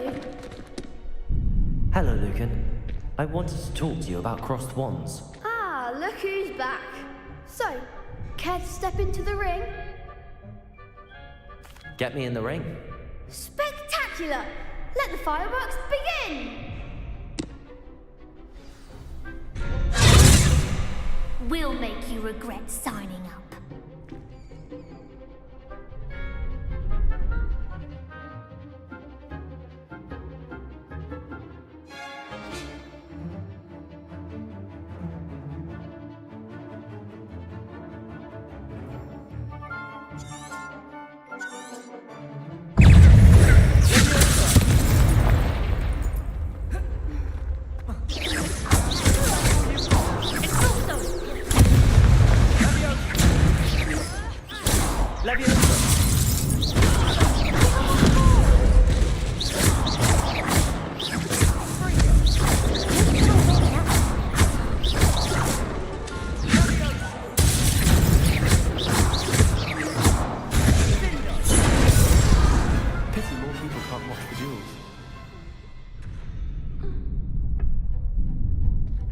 you. Hello, Lucan. I wanted to talk to you about crossed wands. Ah, look who's back. So, care to step into the ring? Get me in the ring. Spectacular! Let the fireworks begin! We'll make you regret signing up.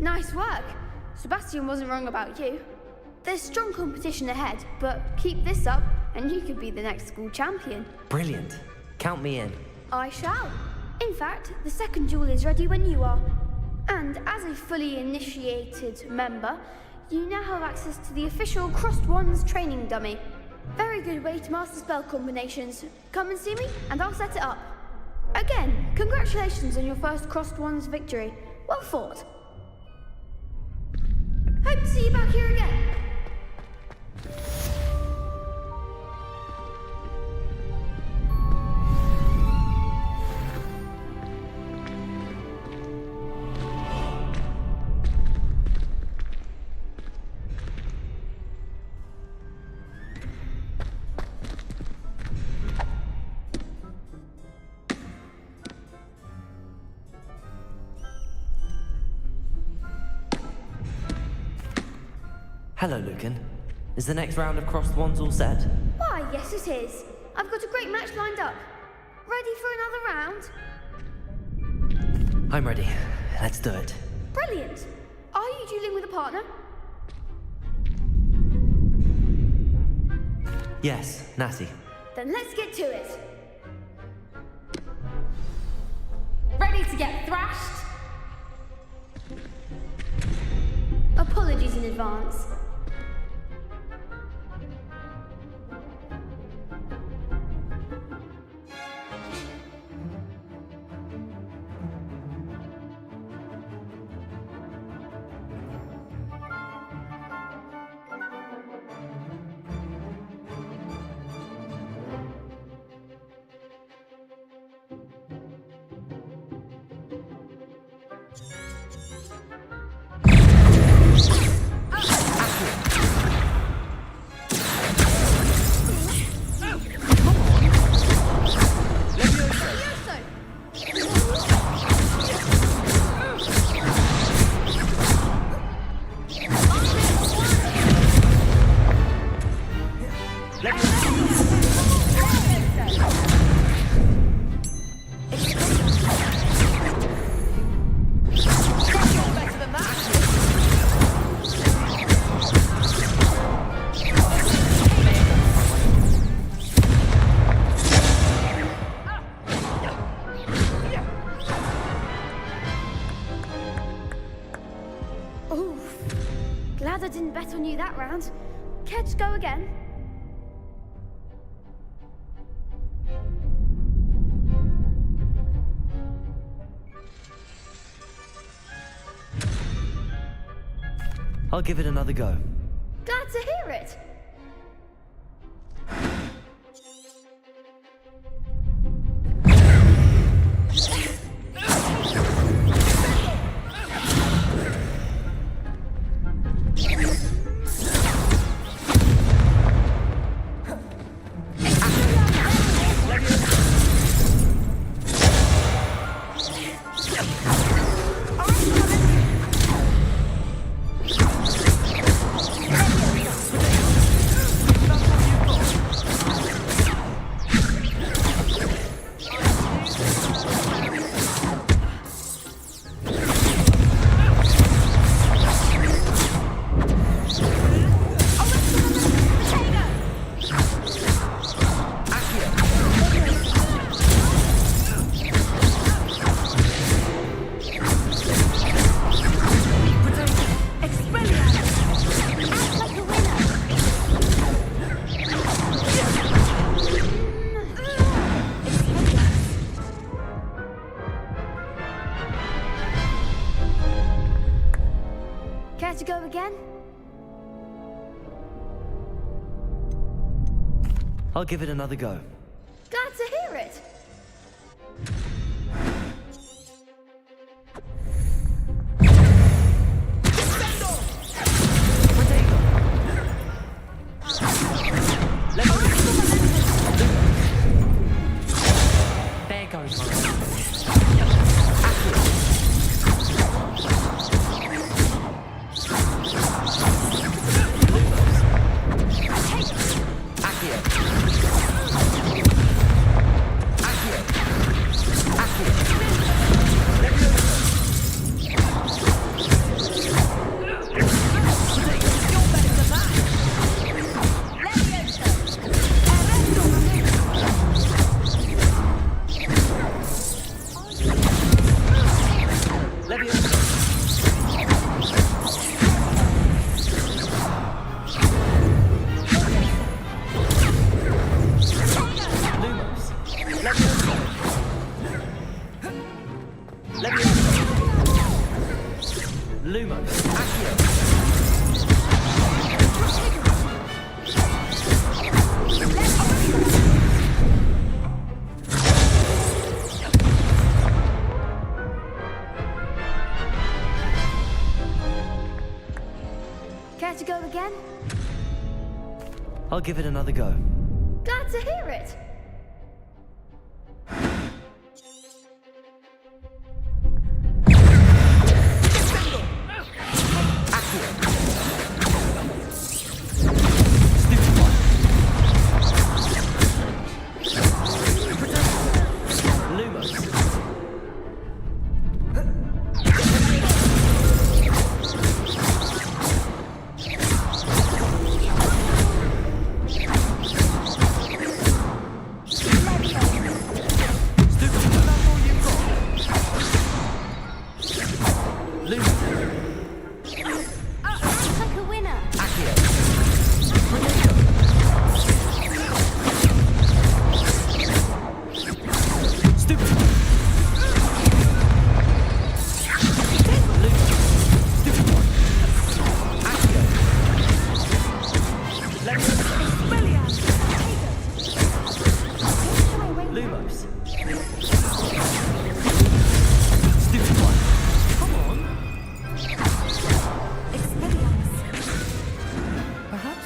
Nice work. Sebastian wasn't wrong about you. There's strong competition ahead, but keep this up and you could be the next school champion. Brilliant. Count me in. I shall. In fact, the second duel is ready when you are. And as a fully initiated member, you now have access to the official Crossed Wands training dummy. Very good way to master spell combinations. Come and see me and I'll set it up. Again, congratulations on your first Crossed Wands victory. Well fought. Hope to see you back here again. Hello, Lucan. Is the next round of crossed wands all set? Why, yes it is. I've got a great match lined up. Ready for another round? I'm ready. Let's do it. Brilliant. Are you dueling with a partner? Yes, Natty. Then let's get to it. Ready to get thrashed? Apologies in advance. Glad I didn't bet on you that round. Care to go again? I'll give it another go. Glad to hear it. again? I'll give it another go. Glad to hear it. There goes my Care to go again? I'll give it another go. Glad to hear it.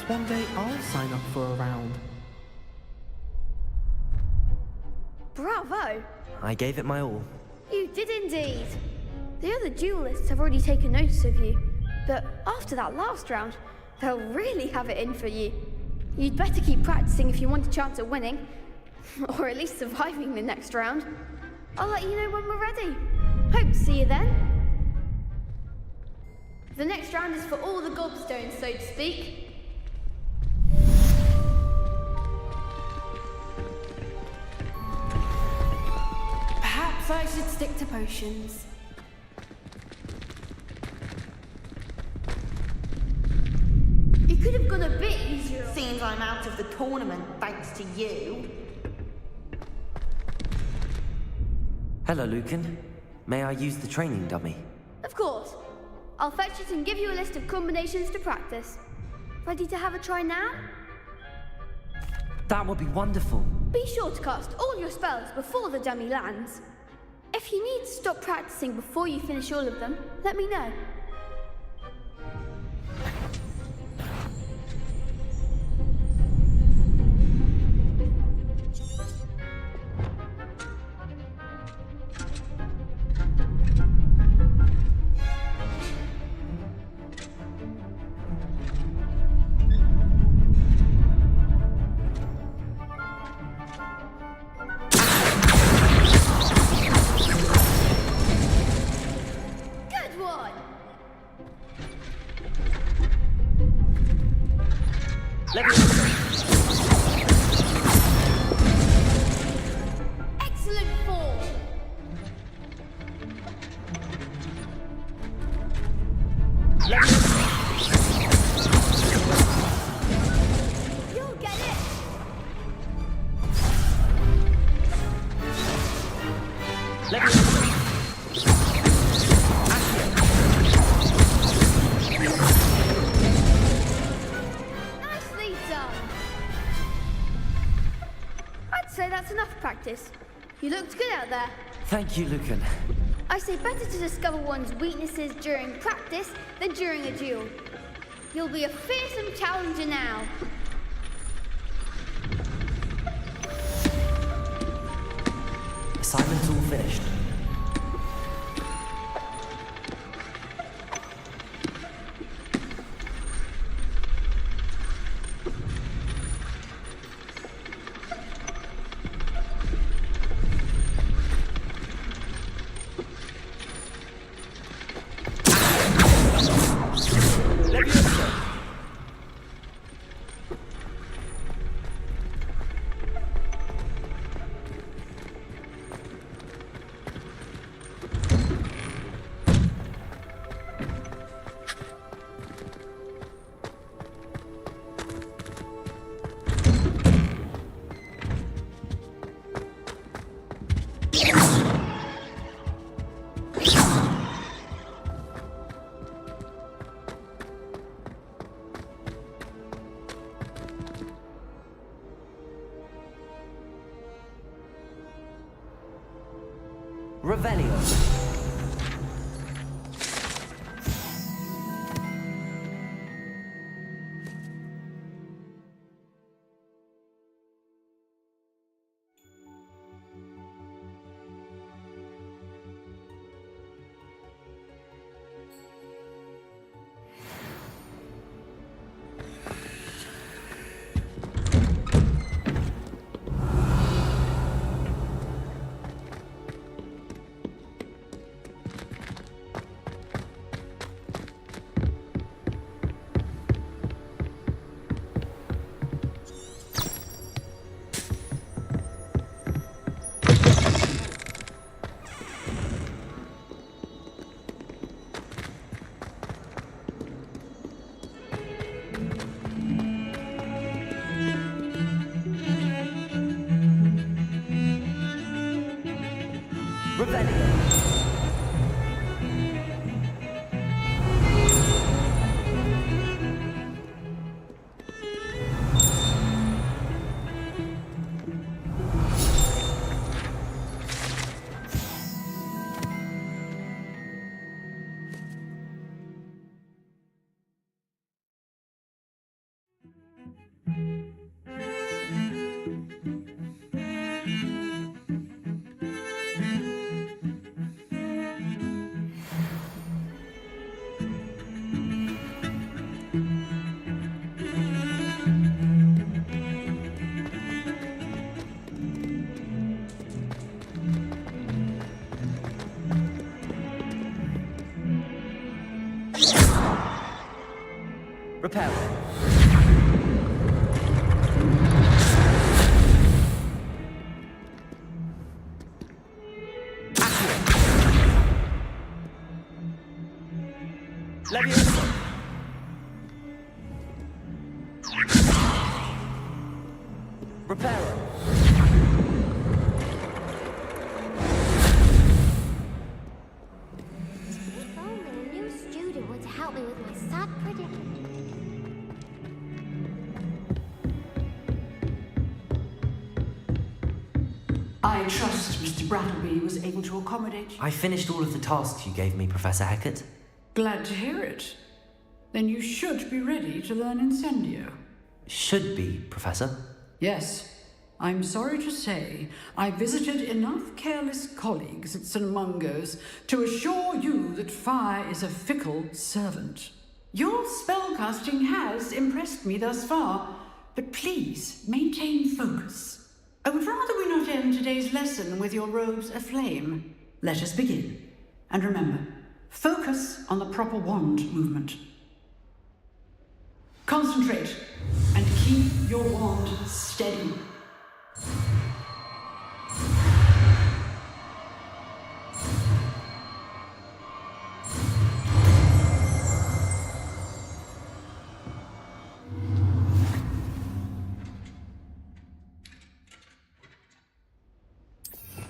One day I'll sign up for a round. Bravo! I gave it my all. You did indeed. The other duelists have already taken notice of you, but after that last round, they'll really have it in for you. You'd better keep practicing if you want a chance at winning, or at least surviving the next round. I'll let you know when we're ready. Hope to see you then. The next round is for all the gobstones, so to speak. Perhaps I should stick to potions. You could have gone a bit easier. Seems I'm out of the tournament thanks to you. Hello, Lucan. May I use the training dummy? Of course. I'll fetch it and give you a list of combinations to practice. Ready to have a try now? That would be wonderful. Be sure to cast all your spells before the dummy lands. If you need to stop practicing before you finish all of them, let me know. Excellent form. You'll get it. practice. You looked good out there. Thank you, Lucan. I say better to discover one's weaknesses during practice than during a duel. You'll be a fearsome challenger now. Assignment's all finished. Revelio. Repair. Leviosa. Reparo. If only a new student were to help me with my sad predicament. I trust Mr. Brattleby was able to accommodate you. I finished all of the tasks you gave me, Professor Hecat. Glad to hear it. Then you should be ready to learn Incendio. Should be, Professor. Yes. I'm sorry to say, I visited enough careless colleagues at St. Mungo's to assure you that fire is a fickle servant. Your spellcasting has impressed me thus far, but please maintain focus. I would rather we not end today's lesson with your robes aflame. Let us begin. And remember, focus on the proper wand movement. Concentrate and keep your wand steady.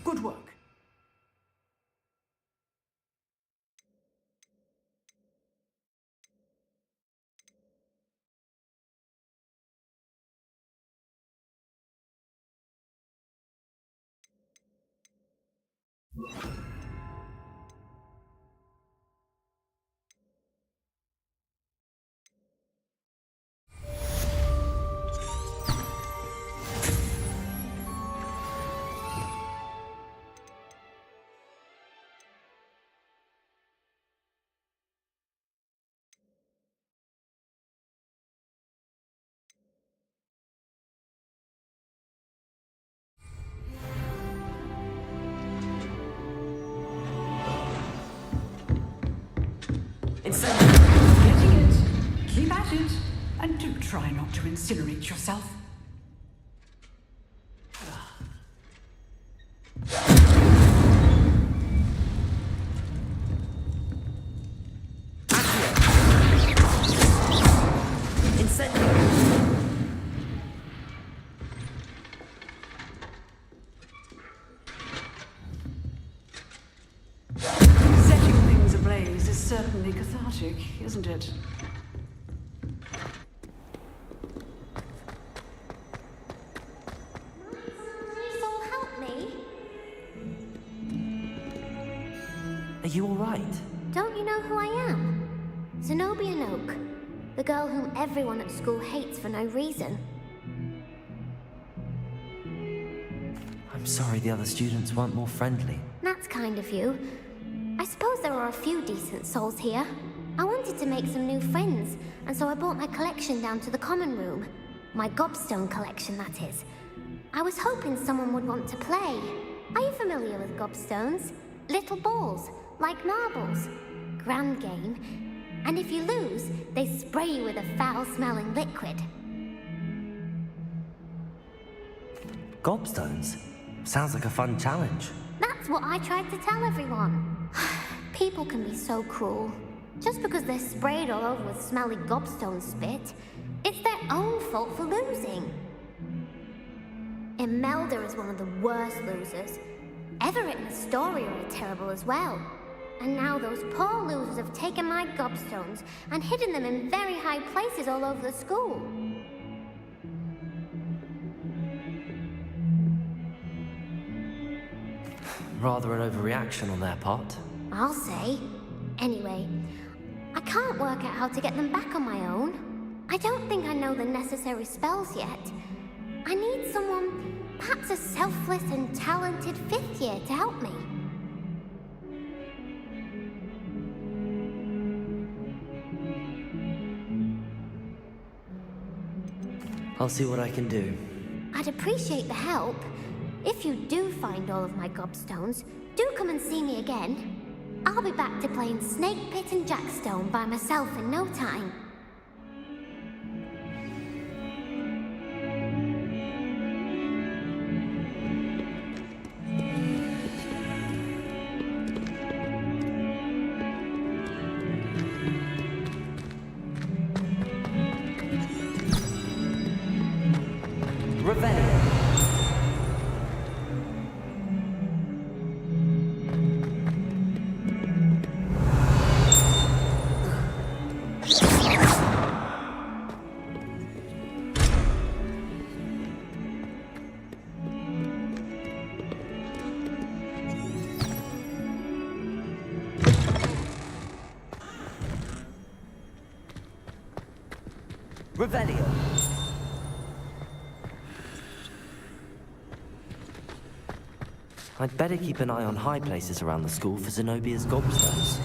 Good work. Getting it. Keep at it. And do try not to incinerate yourself. Setting things ablaze is certainly cathartic, isn't it? Please all help me. Are you alright? Don't you know who I am? Zenobia Noak, the girl whom everyone at school hates for no reason. I'm sorry the other students weren't more friendly. That's kind of you. I suppose there are a few decent souls here. I wanted to make some new friends, and so I brought my collection down to the common room. My gobstone collection, that is. I was hoping someone would want to play. Are you familiar with gobstones? Little balls, like marbles. Grand game. And if you lose, they spray you with a foul-smelling liquid. Gobstones? Sounds like a fun challenge. That's what I tried to tell everyone. People can be so cruel. Just because they're sprayed all over with smelly gobstone spit, it's their own fault for losing. Imelda is one of the worst losers. Everett and Astoria are terrible as well. And now those poor losers have taken my gobstones and hidden them in very high places all over the school. Rather an overreaction on their part. I'll say. Anyway, I can't work out how to get them back on my own. I don't think I know the necessary spells yet. I need someone, perhaps a selfless and talented fifth year to help me. I'll see what I can do. I'd appreciate the help. If you do find all of my gobstones, do come and see me again. I'll be back to playing Snake Pit and Jackstone by myself in no time. Revelio. Revelio. I'd better keep an eye on high places around the school for Zenobia's gobstones.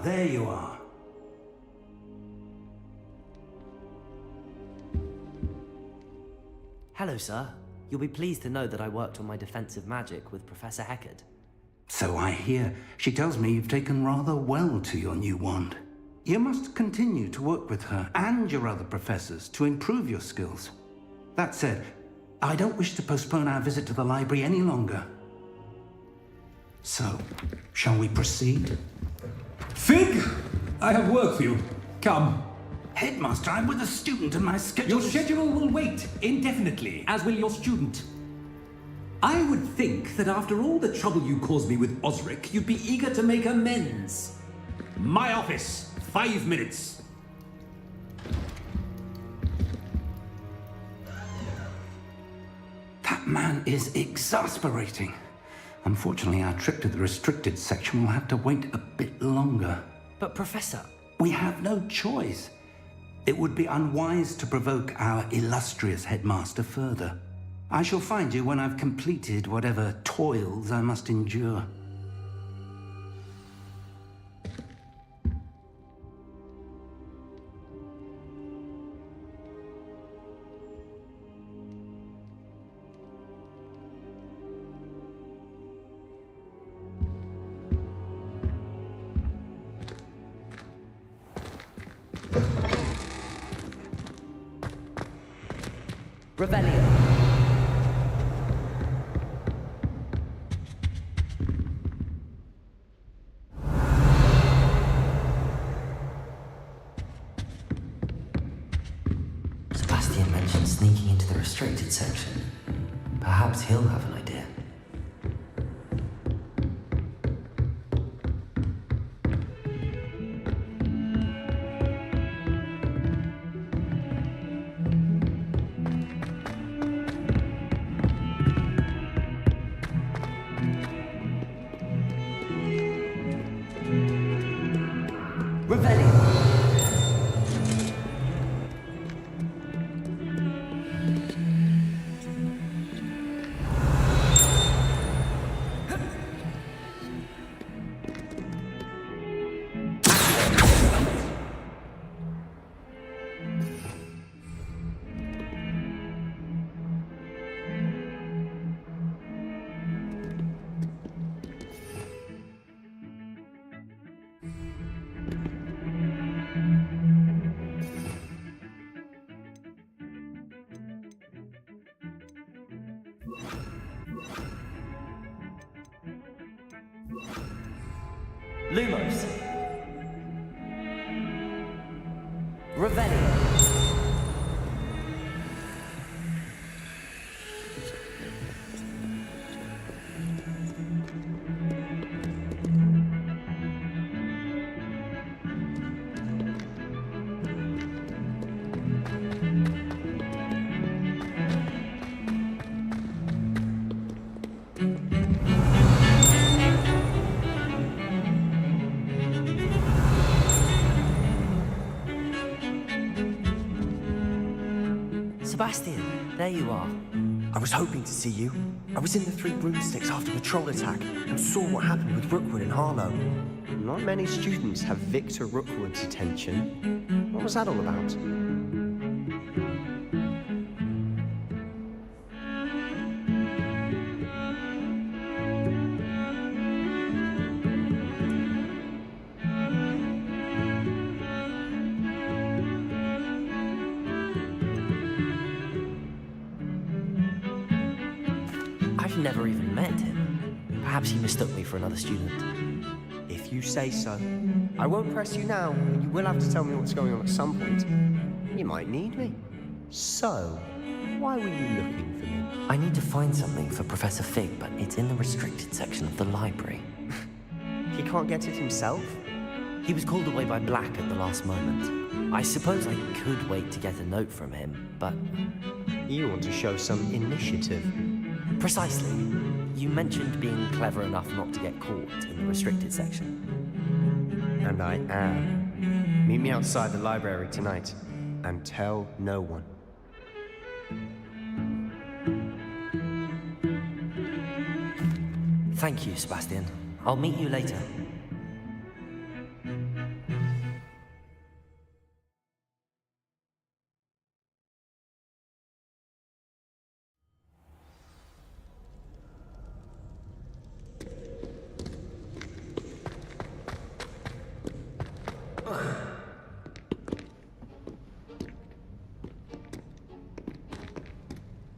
there you are. Hello, sir. You'll be pleased to know that I worked on my defensive magic with Professor Heckard. So I hear. She tells me you've taken rather well to your new wand. You must continue to work with her and your other professors to improve your skills. That said, I don't wish to postpone our visit to the library any longer. So, shall we proceed? Fig! I have work for you. Come. Headmaster, I'm with a student and my schedule Your schedule will wait indefinitely, as will your student. I would think that after all the trouble you caused me with Osric, you'd be eager to make amends. My office, 5 minutes. That man is exasperating. Unfortunately, our trip to the restricted section will have to wait a bit longer. But Professor... We have no choice. It would be unwise to provoke our illustrious headmaster further. I shall find you when I've completed whatever toils I must endure. Revelio. Sebastian mentioned sneaking into the restricted section. Perhaps he'll have an idea. Lumos. Revelio. Sebastian, there you are. I was hoping to see you. I was in the Three Broomsticks after the troll attack and saw what happened with Rookwood and Harlow. Not many students have Victor Rookwood's attention. What was that all about? I've never even met him. Perhaps he mistook me for another student. If you say so. I won't press you now, but you will have to tell me what's going on at some point. You might need me. So, why were you looking for me? I need to find something for Professor Fig, but it's in the restricted section of the library. He can't get it himself? He was called away by Black at the last moment. I suppose I could wait to get a note from him, but... You want to show some initiative. Precisely. You mentioned being clever enough not to get caught in the restricted section. And I am. Meet me outside the library tonight, and tell no one. Thank you, Sebastian. I'll meet you later.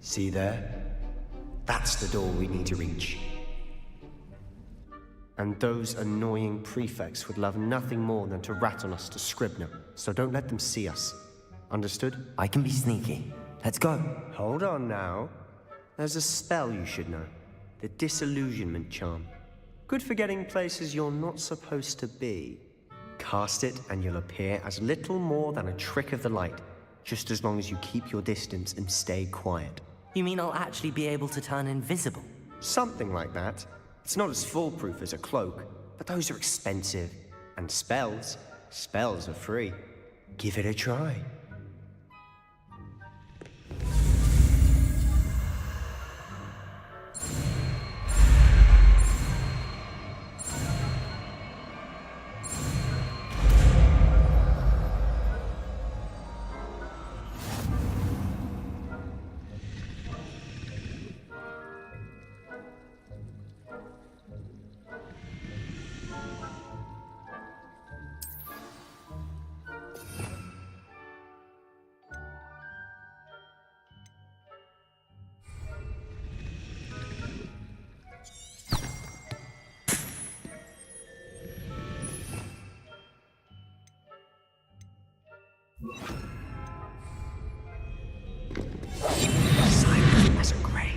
See there? That's the door we need to reach. And those annoying prefects would love nothing more than to rat on us to Scribner, so don't let them see us. Understood? I can be sneaky. Let's go. Hold on now. There's a spell you should know. The Disillusionment Charm. Good for getting places you're not supposed to be. Cast it and you'll appear as little more than a trick of the light, just as long as you keep your distance and stay quiet. You mean I'll actually be able to turn invisible? Something like that. It's not as foolproof as a cloak, but those are expensive. And spells are free. Give it a try. Silent as a grave.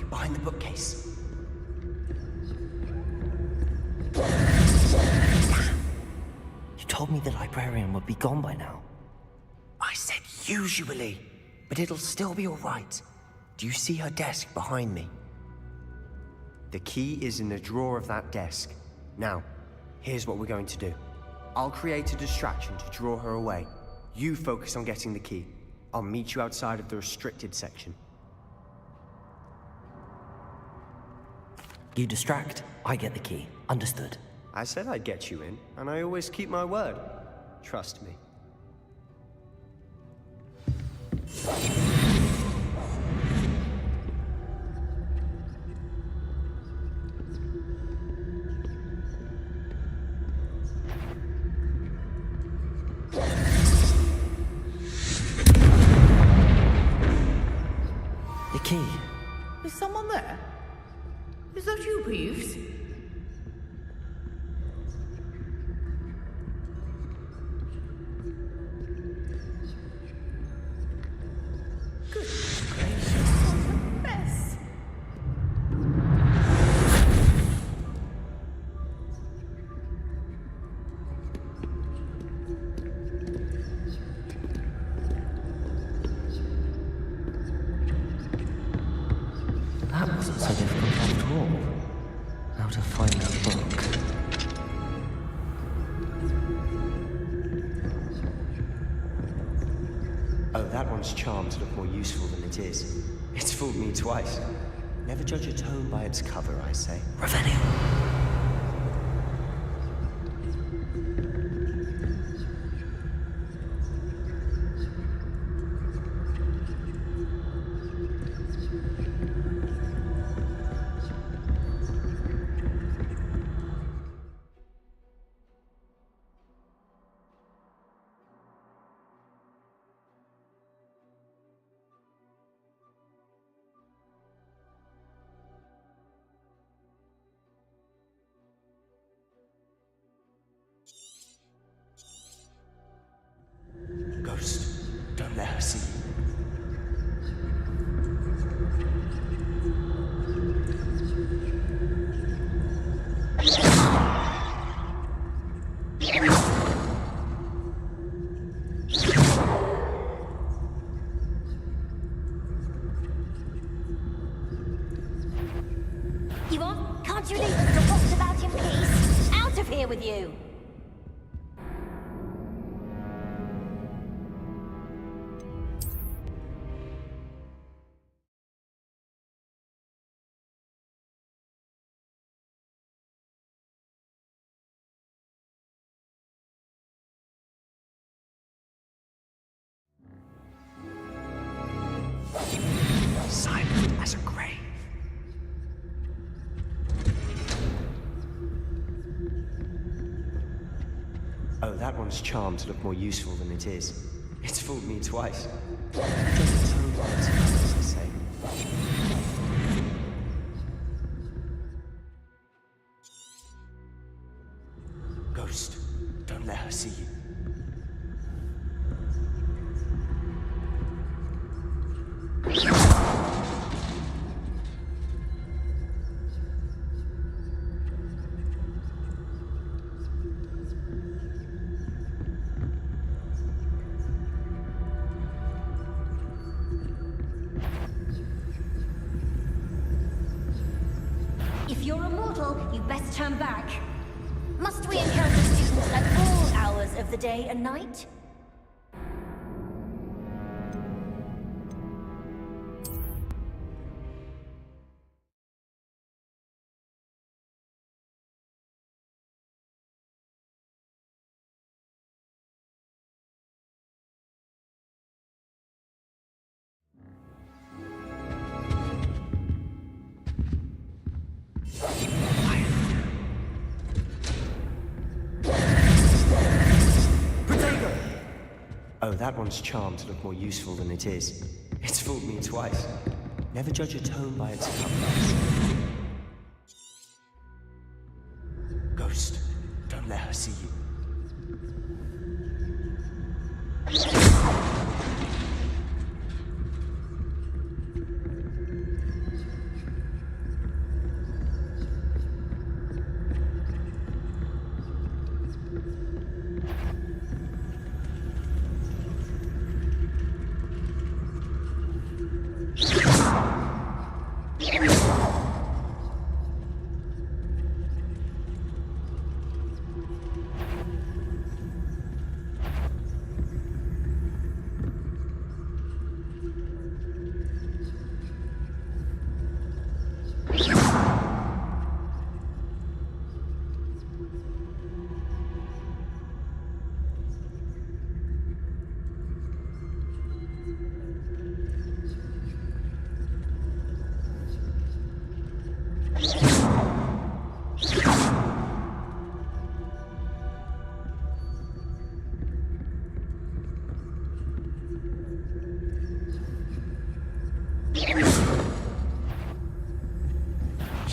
behind the bookcase. You told me the librarian would be gone by now. I said usually, but it'll still be all right. Do you see her desk behind me? The key is in the drawer of that desk. Now, here's what we're going to do. I'll create a distraction to draw her away. You focus on getting the key. I'll meet you outside of the restricted section. You distract, I get the key. Understood. I said I'd get you in, and I always keep my word. Trust me. key. Is someone there? Is that you, Peeves? Goodness gracious, what a mess. That wasn't so difficult after all. How to find that book. Oh, that one's charmed to look more useful than it is. It's fooled me twice. Never judge a tome by its cover, I say. Revelio. Ghost, don't let her see you. Yvonne, can't you leave us to box about in peace? Out of here with you! Silent as a grave. Oh, that one's charmed to look more useful than it is. It's fooled me twice. Just a tone by its cover, as I say. Ghost, don't let her see you. If you're a mortal, you best turn back. Must we encounter students at all hours of the day and night? Oh, that one's charmed to look more useful than it is. It's fooled me twice. Never judge a tome by its cover. Ghost, don't let her see you.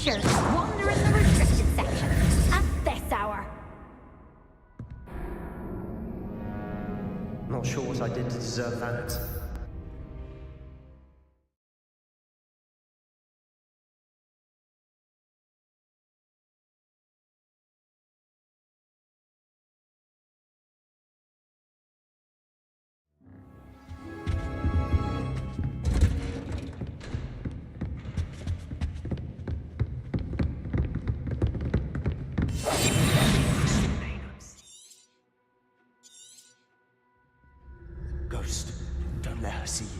sure to wander in the restricted section at this hour. Not sure what I did to deserve that. Ghost, don't let her see you.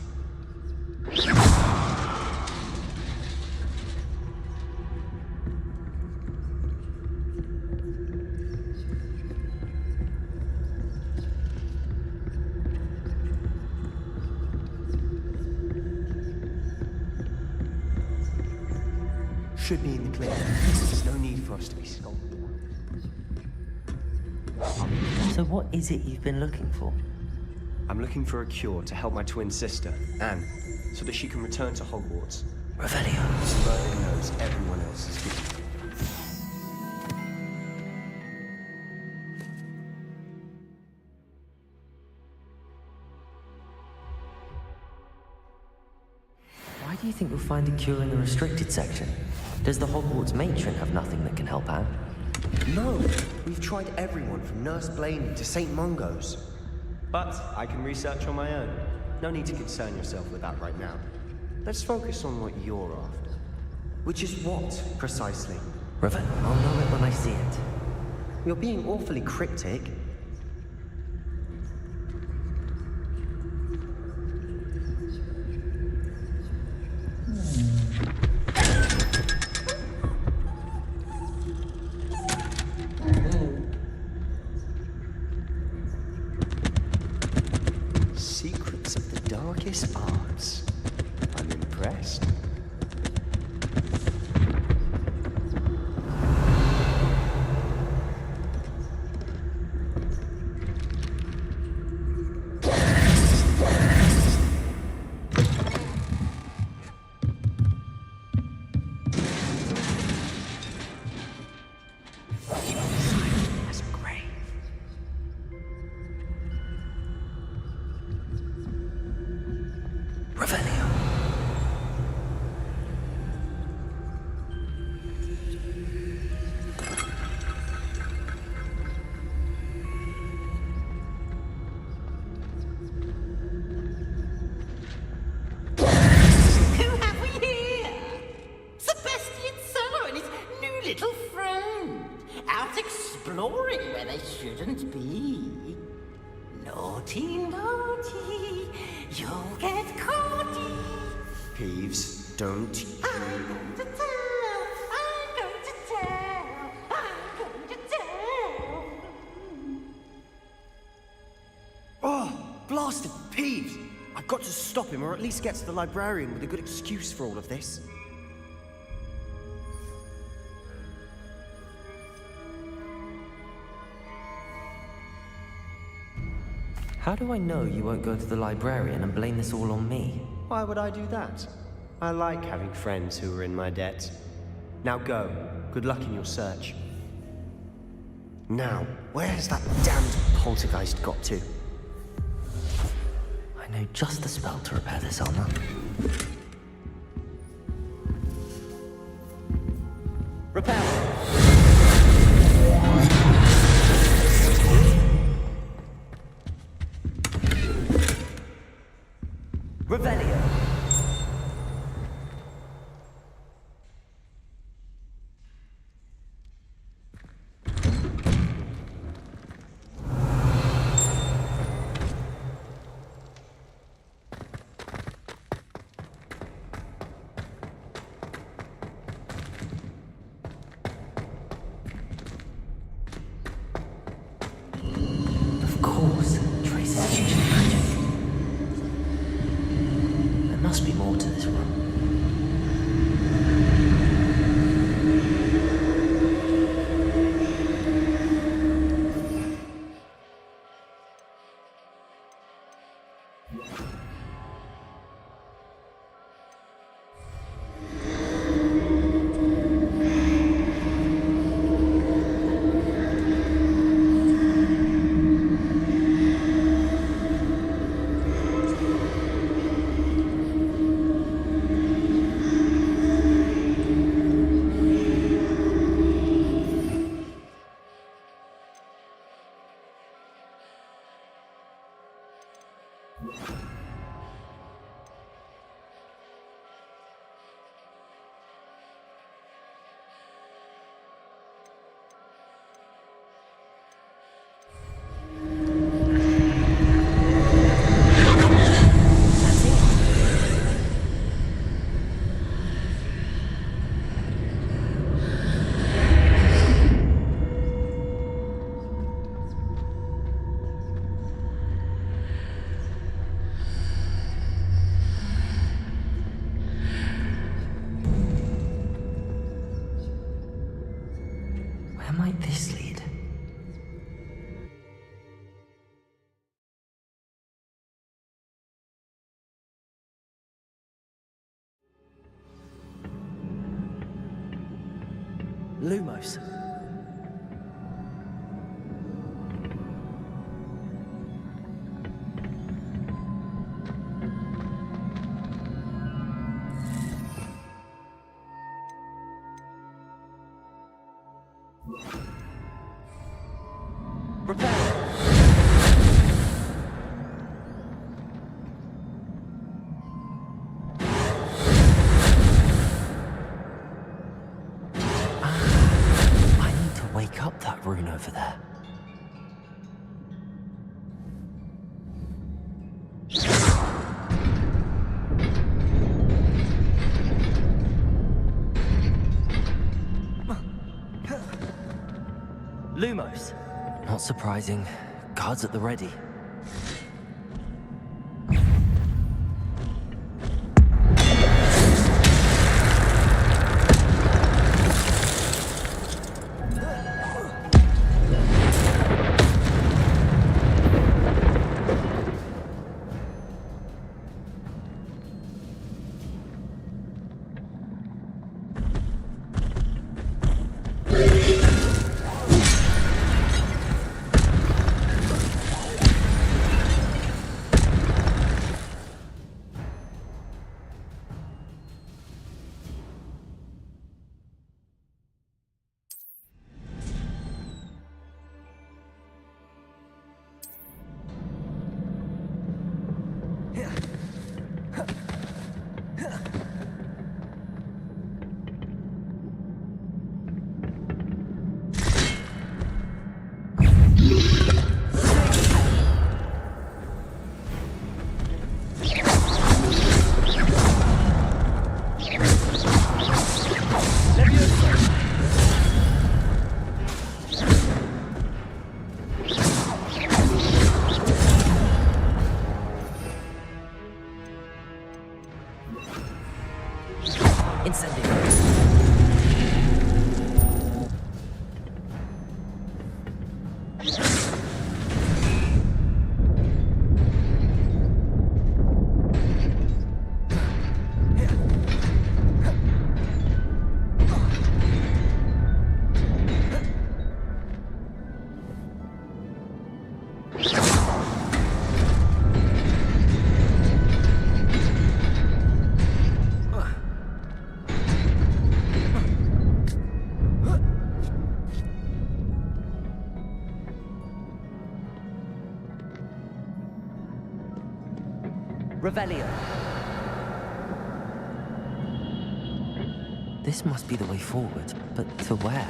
Should be in the clear. There's no need for us to be skulking. So what is it you've been looking for? I'm looking for a cure to help my twin sister, Anne, so that she can return to Hogwarts. Revelio. Merlin knows everyone else is here. Why do you think you'll find a cure in the restricted section? Does the Hogwarts matron have nothing that can help out? No, we've tried everyone from Nurse Blaney to St. Mungo's. But I can research on my own. No need to concern yourself with that right now. Let's focus on what you're after. Which is what, precisely? Revel, I'll know it when I see it. You're being awfully cryptic. Secrets of the darkest arts. I'm impressed. As a grave. Revelio. Who have we here? Sebastian Summer and his new little friend. Out exploring where they shouldn't be. Naughty, naughty. You'll get caught. Peeves, don't. I'm going to tell. I'm going to tell. I'm going to tell. Oh, blasted Peeves! I've got to stop him, or at least get to the librarian with a good excuse for all of this. How do I know you won't go to the librarian and blame this all on me? Why would I do that? I like having friends who are in my debt. Now go. Good luck in your search. Now, where's that damned poltergeist got to? I know just the spell to repair this armor. Repair! Revelio. Of course, traces of ancient magic. There must be more to this room. might this lead? Lumos. I need to wake up that rune over there. Lumos. Not surprising. Guards at the ready. Revelio. This must be the way forward, but to where?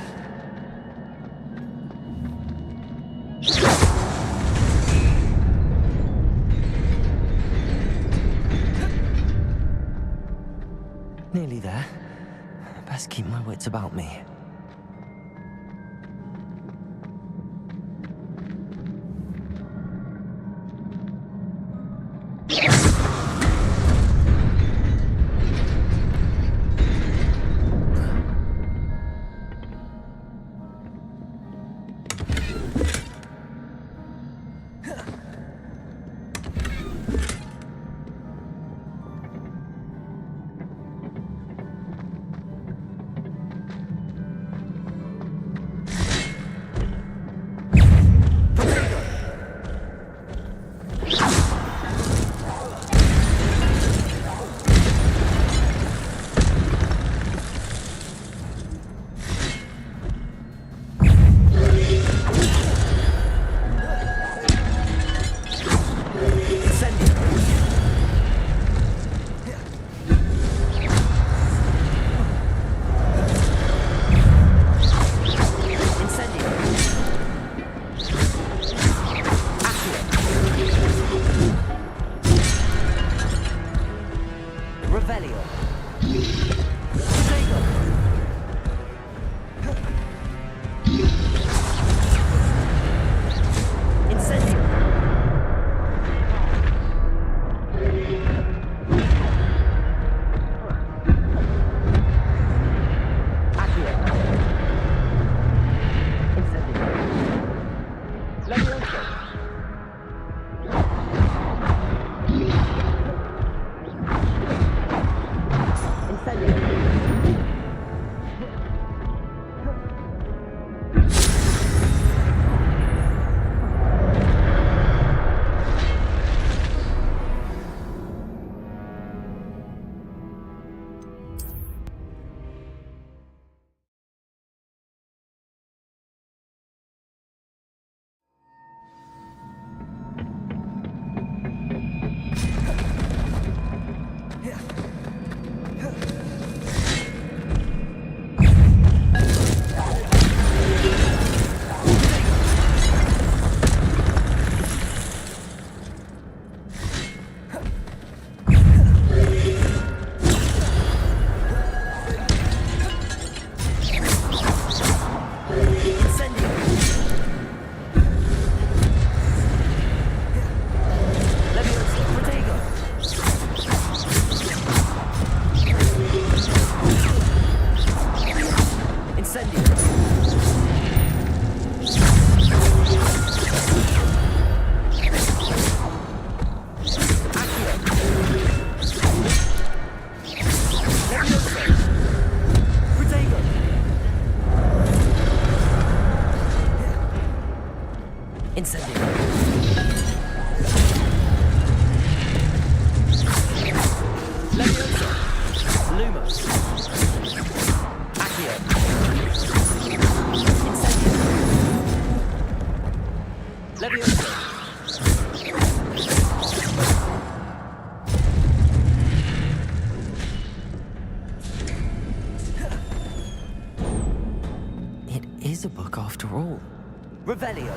Nearly there. Best keep my wits about me. A book after all. Revelio.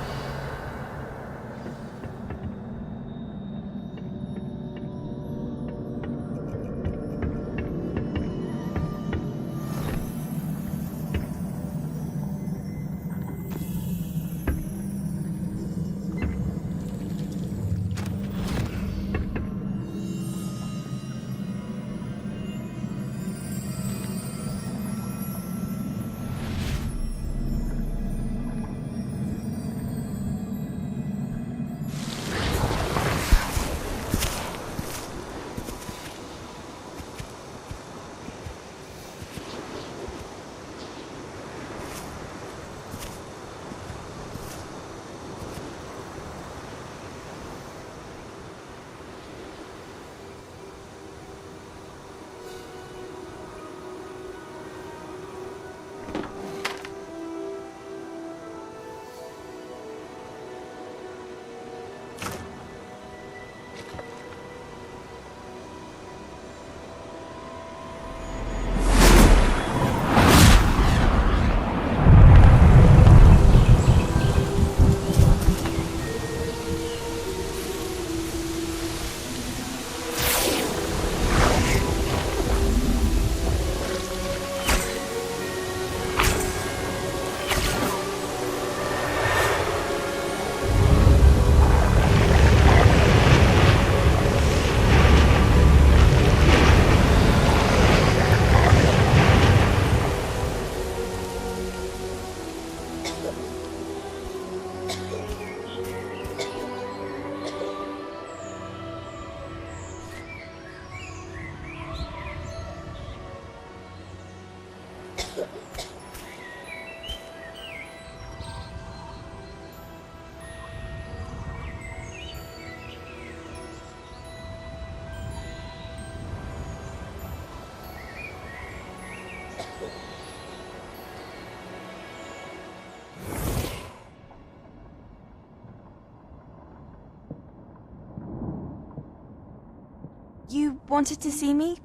You wanted to see me?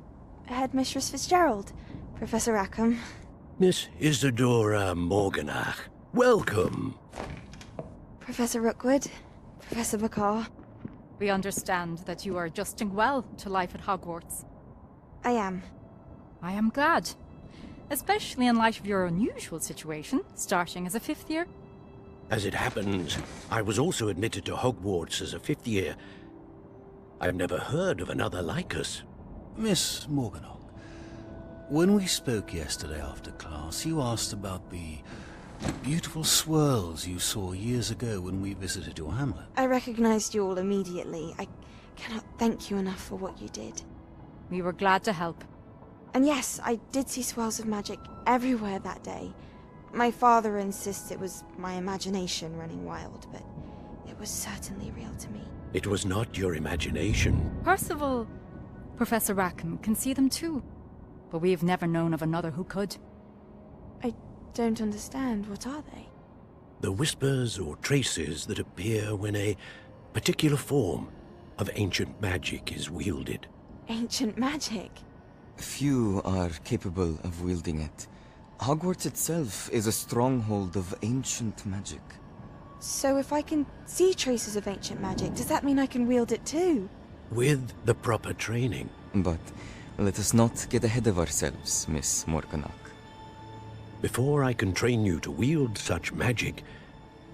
Headmistress Fitzgerald, Professor Rackham. Miss Isadora Morganach, welcome. Professor Rookwood, Professor Bakar. We understand that you are adjusting well to life at Hogwarts. I am. I am glad. Especially in light of your unusual situation, starting as a 5th year. As it happens, I was also admitted to Hogwarts as a 5th year. I've never heard of another like us. Miss Morganach, when we spoke yesterday after class, you asked about the beautiful swirls you saw years ago when we visited your hamlet. I recognized you all immediately. I cannot thank you enough for what you did. We were glad to help. And yes, I did see swirls of magic everywhere that day. My father insists it was my imagination running wild, but it was certainly real to me. It was not your imagination. Percival, Professor Rackham can see them too. But we've never known of another who could. I don't understand. What are they? The whispers or traces that appear when a particular form of ancient magic is wielded. Ancient magic? Few are capable of wielding it. Hogwarts itself is a stronghold of ancient magic. So if I can see traces of ancient magic, does that mean I can wield it too? With the proper training. But let us not get ahead of ourselves, Miss Morganach. Before I can train you to wield such magic,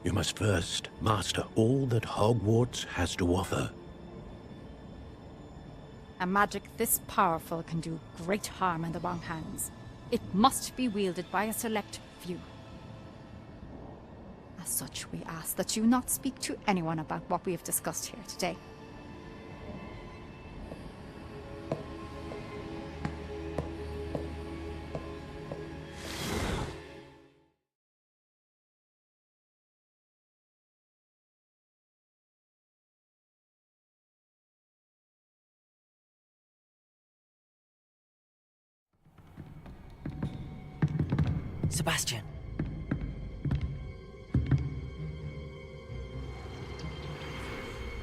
you must first master all that Hogwarts has to offer. A magic this powerful can do great harm in the wrong hands. It must be wielded by a select few. As such, we ask that you not speak to anyone about what we have discussed here today. Sebastian.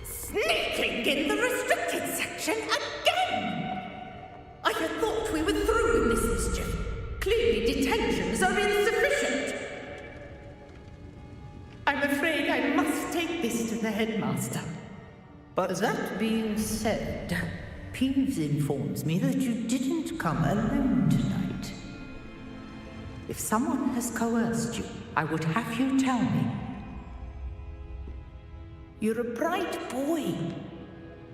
Sneaking in the restricted section again! I had thought we were through with this mischief. Clearly detentions are insufficient. I'm afraid I must take this to the headmaster. But that being said, Peeves informs me that you didn't come alone tonight. If someone has coerced you, I would have you tell me. You're a bright boy.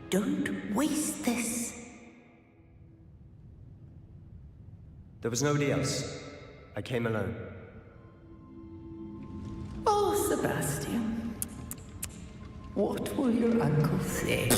Don't waste this. There was nobody else. I came alone. Oh, Sebastian. What will your uncle say?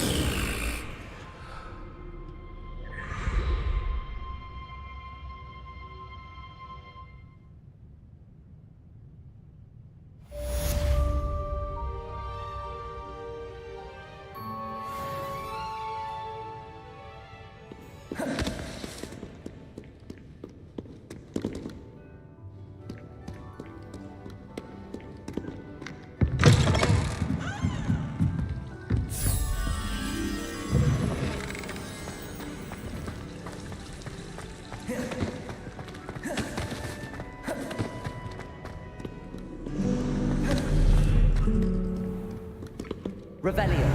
Revelio.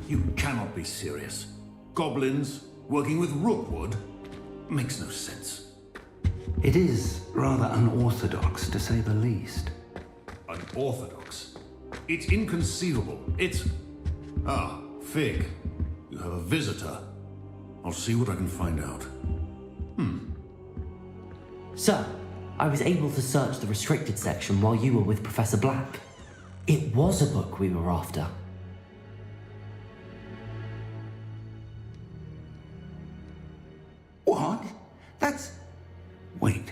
You cannot be serious. Goblins working with Rookwood? Makes no sense. It is rather unorthodox, to say the least. Unorthodox? It's inconceivable. It's... Ah, Fig. You have a visitor. I'll see what I can find out. Sir, I was able to search the restricted section while you were with Professor Black. It was a book we were after. What? That's... Wait.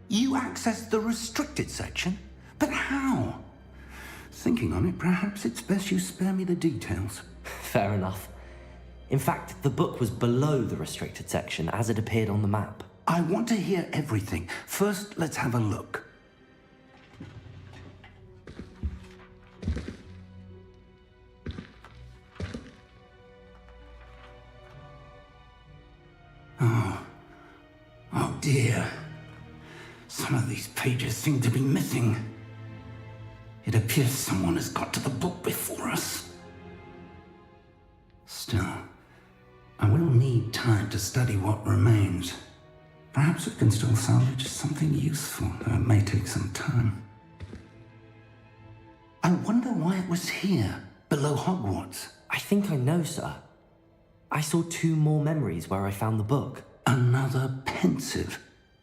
You accessed the restricted section? But how? Thinking on it, perhaps it's best you spare me the details. Fair enough. In fact, the book was below the restricted section as it appeared on the map. I want to hear everything. First, let's have a look. Oh dear. Some of these pages seem to be missing. It appears someone has got to the book before us. Still, I will need time to study what remains. Perhaps we can still salvage something useful, though it may take some time. I wonder why it was here, below Hogwarts. I think I know, sir. I saw 2 more memories where I found the book. Another pensive.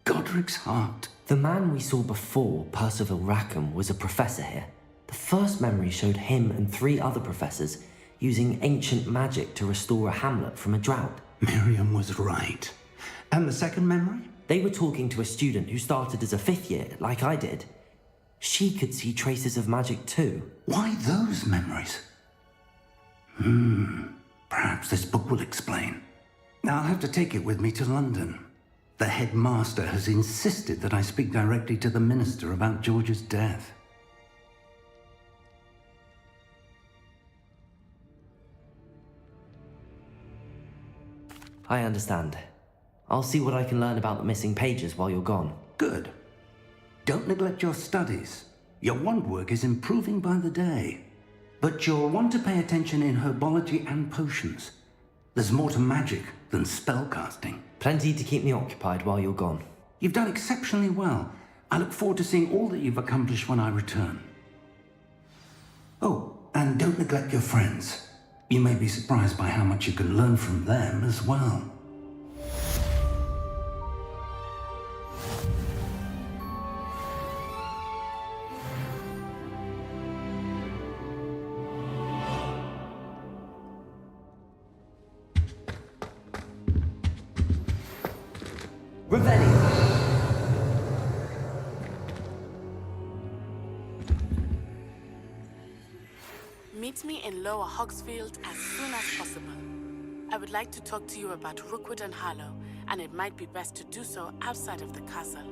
Godric's heart. The man we saw before, Percival Rackham, was a professor here. The first memory showed him and 3 other professors using ancient magic to restore a hamlet from a drought. Miriam was right. And the second memory? They were talking to a student who started as a 5th year, like I did. She could see traces of magic too. Why those memories? Perhaps this book will explain. Now I'll have to take it with me to London. The headmaster has insisted that I speak directly to the minister about George's death. I understand. I'll see what I can learn about the missing pages while you're gone. Good. Don't neglect your studies. Your wand work is improving by the day. But you'll want to pay attention in herbology and potions. There's more to magic than spellcasting. Plenty to keep me occupied while you're gone. You've done exceptionally well. I look forward to seeing all that you've accomplished when I return. Oh, and don't neglect your friends. You may be surprised by how much you can learn from them as well. Meet me in Lower Hogsfield as soon as possible. I would like to talk to you about Rookwood and Harlow, and it might be best to do so outside of the castle.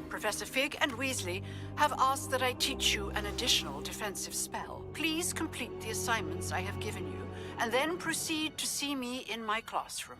Professor Fig and Weasley have asked that I teach you an additional defensive spell. Please complete the assignments I have given you, and then proceed to see me in my classroom.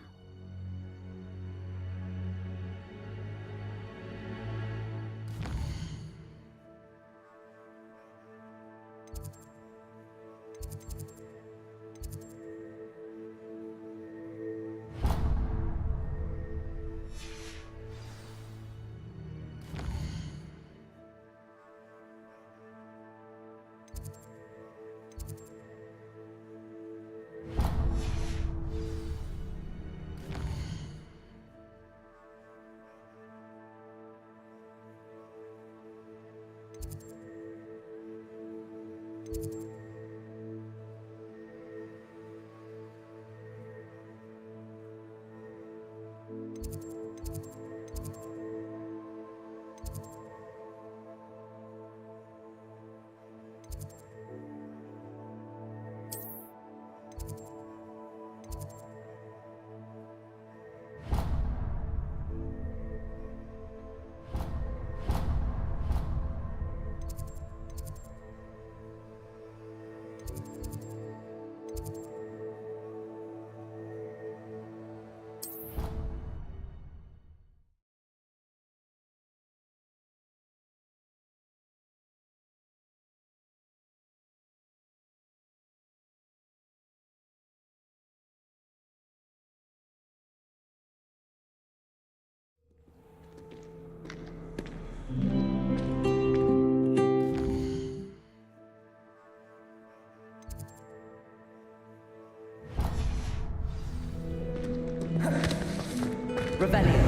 Revelio.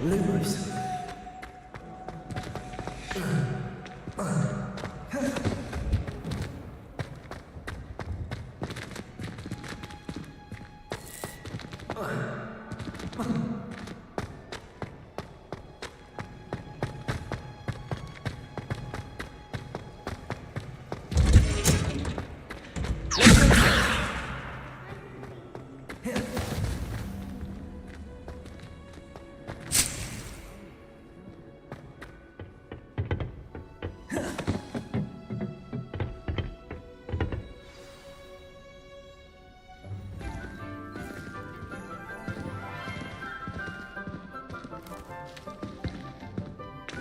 Lumos.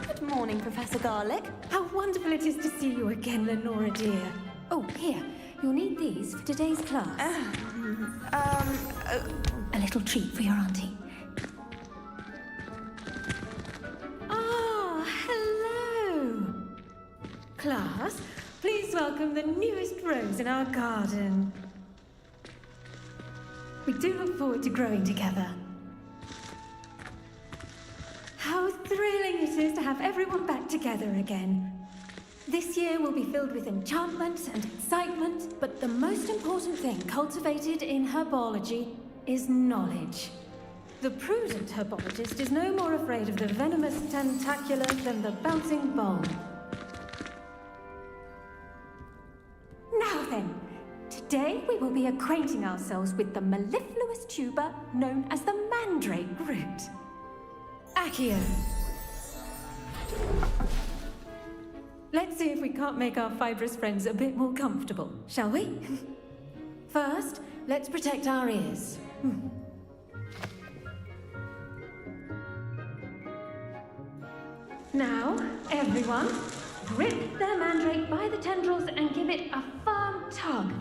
Good morning, Professor Garlick. How wonderful it is to see you again, Lenora dear. Oh, here. You'll need these for today's class. A little treat for your auntie. Ah, hello. Class, please welcome the newest rose in our garden. We do look forward to growing together. How thrilling it is to have everyone back together again. This year will be filled with enchantment and excitement, but the most important thing cultivated in herbology is knowledge. The prudent herbologist is no more afraid of the venomous tentacula than the bouncing bulb. Now then, today we will be acquainting ourselves with the mellifluous tuber known as the mandrake root. Accio. Let's see if we can't make our fibrous friends a bit more comfortable, shall we? First, let's protect our ears. Now, everyone, grip their mandrake by the tendrils and give it a firm tug.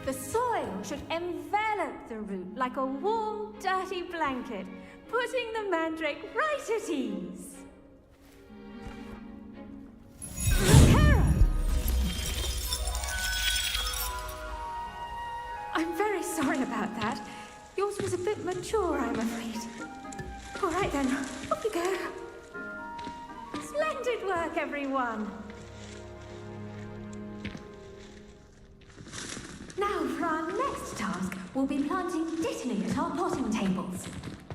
The soil should envelop the root like a warm, dirty blanket, putting the mandrake right at ease. I'm very sorry about that. Yours was a bit mature, I'm afraid. All right then, off you go. Splendid work, everyone. Now, for our next task, we'll be planting dittany at our potting tables.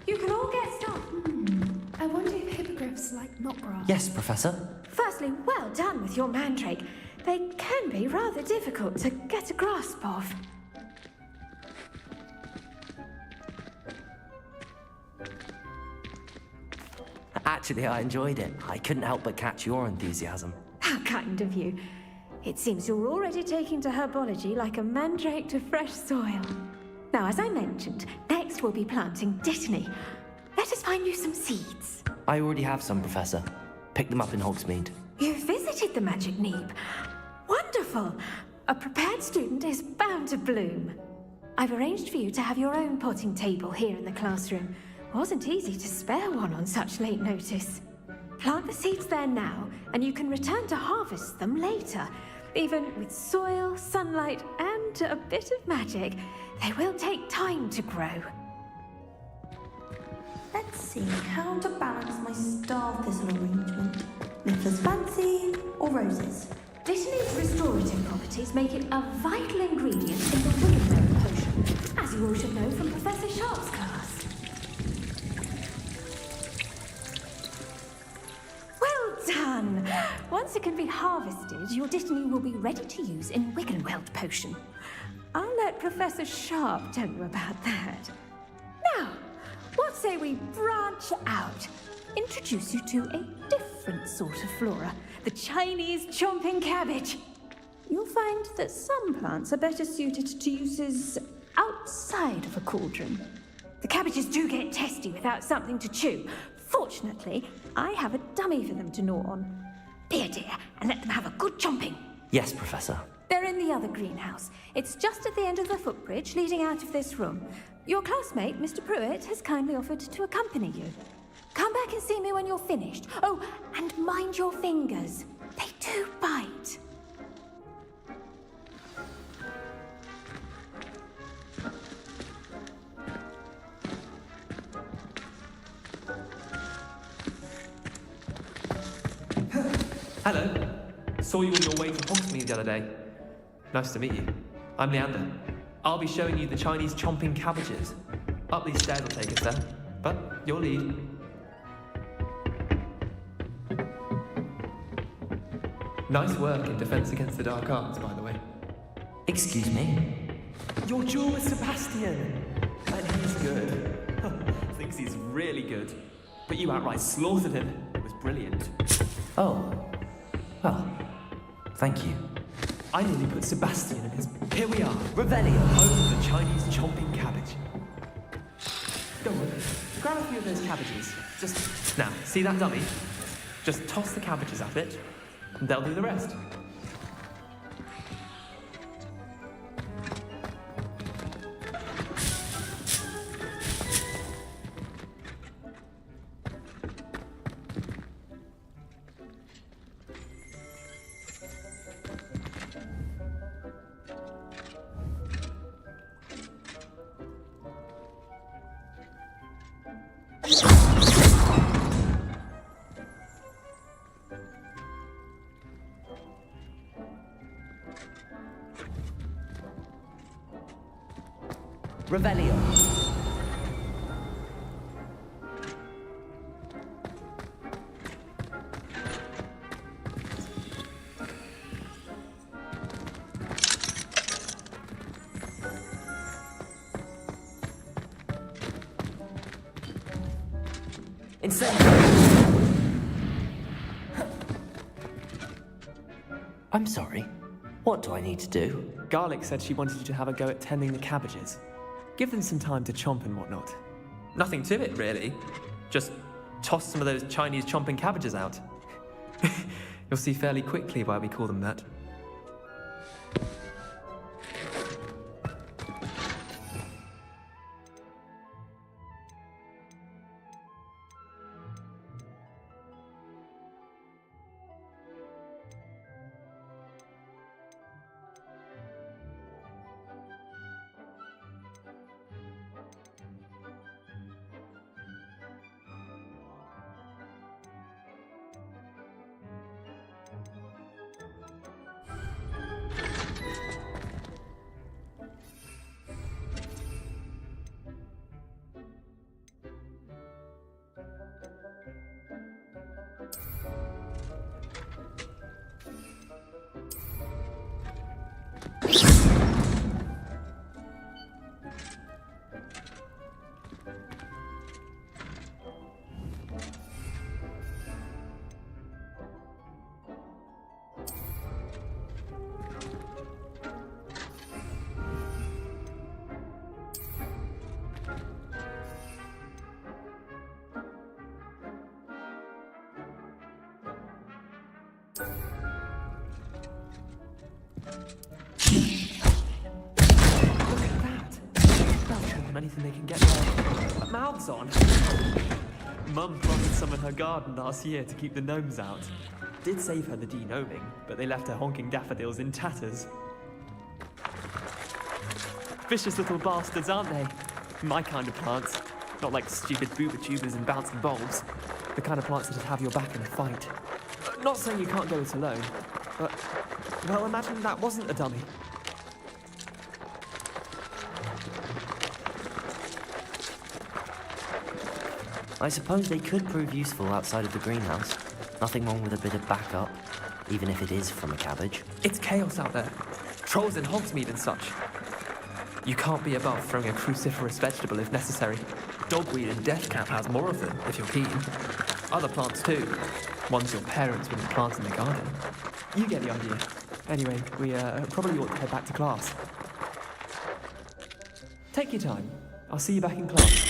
You can all get started. I wonder if hippogriffs like knotgrass. Yes, Professor. Firstly, well done with your mandrake. They can be rather difficult to get a grasp of. Actually, I enjoyed it. I couldn't help but catch your enthusiasm. How kind of you. It seems you're already taking to herbology like a mandrake to fresh soil. Now, as I mentioned, next we'll be planting dittany. Let us find you some seeds. I already have some, Professor. Picked them up in Hogsmeade. You visited the Magic Neep. Wonderful. A prepared student is bound to bloom. I've arranged for you to have your own potting table here in the classroom. Wasn't easy to spare one on such late notice. Plant the seeds there now, and you can return to harvest them later. Even with soil, sunlight, and a bit of magic, they will take time to grow. Let's see how to balance my star thistle arrangement. Niffler's fancy or roses? Dittany's restorative properties make it a vital ingredient in the Wiggenberg potion, as you all should know from Professor Sharp's class. Well done! Once it can be harvested, your dittany will be ready to use in Wiggenweld potion. I'll let Professor Sharp tell you about that. Now, what say we branch out? Introduce you to a different sort of flora, the Chinese chomping cabbage. you'll find that some plants are better suited to uses outside of a cauldron. The cabbages do get testy without something to chew. Fortunately, I have a dummy for them to gnaw on. Be a dear and let them have a good chomping. Yes, Professor. They're in the other greenhouse. It's just at the end of the footbridge leading out of this room. Your classmate, Mr. Pruitt, has kindly offered to accompany you. Come back and see me when you're finished. Oh, and mind your fingers. They do bite. Hello. Saw you on your way to Hogsmeade the other day. Nice to meet you. I'm Leander. I'll be showing you the Chinese chomping cabbages. Up these stairs will take us there, but your lead. Nice work in Defense Against the Dark Arts, by the way. Excuse me? Your duel with Sebastian! And he's good. Thinks he's really good. But you outright slaughtered him. It was brilliant. Oh. Well, thank you. I nearly put Sebastian in his... Here we are, Revelio, home of the Chinese chomping cabbage. Go on, grab a few of those cabbages. Just... Now, see that dummy? Just toss the cabbages at it, and they'll do the rest. Revelio. I'm sorry. What do I need to do? Garlic said she wanted you to have a go at tending the cabbages. Give them some time to chomp and whatnot. Nothing to it, really. Just toss some of those Chinese chomping cabbages out. You'll see fairly quickly why we call them that. Anything they can get their mouths on. Mum planted some in her garden last year to keep the gnomes out. Did save her the de-gnoming, but they left her honking daffodils in tatters. Vicious little bastards, aren't they? My kind of plants. Not like stupid booba tubers and bouncing bulbs. The kind of plants that'd have your back in a fight. Not saying you can't go it alone, but... Well, imagine that wasn't a dummy. I suppose they could prove useful outside of the greenhouse. Nothing wrong with a bit of backup, even if it is from a cabbage. It's chaos out there. Trolls in Hogsmeade and such. You can't be above throwing a cruciferous vegetable if necessary. Dogweed and deathcap has more of them, if you're keen. Other plants too. Ones your parents wouldn't plant in the garden. You get the idea. Anyway, we probably ought to head back to class. Take your time. I'll see you back in class.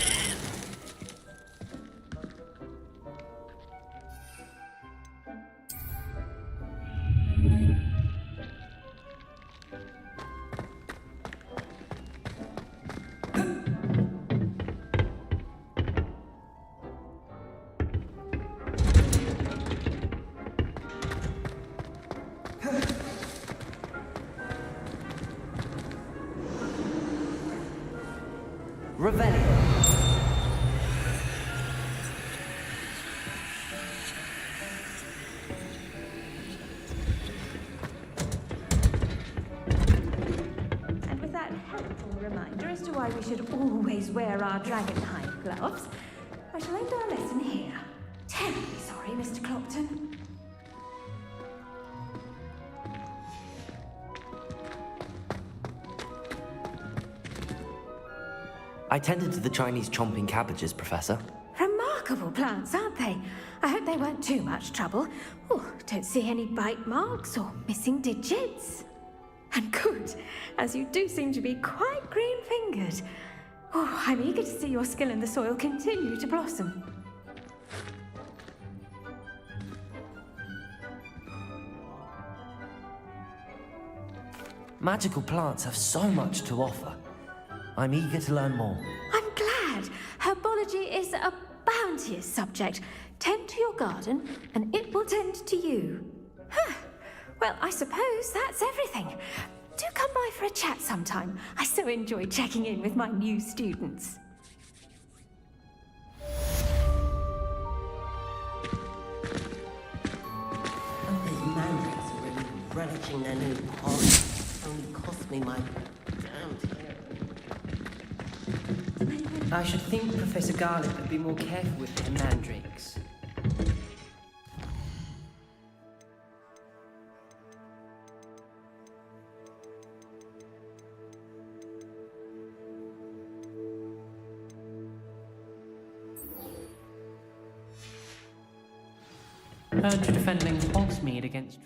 Revelio. And with that helpful reminder as to why we should always wear our dragonhide gloves, I shall end our lesson here. Terribly sorry, Mr. Clopton. I tended to the Chinese chomping cabbages, Professor. Remarkable plants, aren't they? I hope they weren't too much trouble. Oh, don't see any bite marks or missing digits. And good, as you do seem to be quite green-fingered. Oh, I'm eager to see your skill in the soil continue to blossom. Magical plants have so much to offer. I'm eager to learn more. I'm glad. Herbology is a bounteous subject. Tend to your garden, and it will tend to you. Huh. Well, I suppose that's everything. Do come by for a chat sometime. I so enjoy checking in with my new students. Oh, these mandrake are really relishing their new pot. Only cost me my damn hair. I should think Professor Garlick would be more careful with their mandrakes. Heard you're defending Hogsmeade against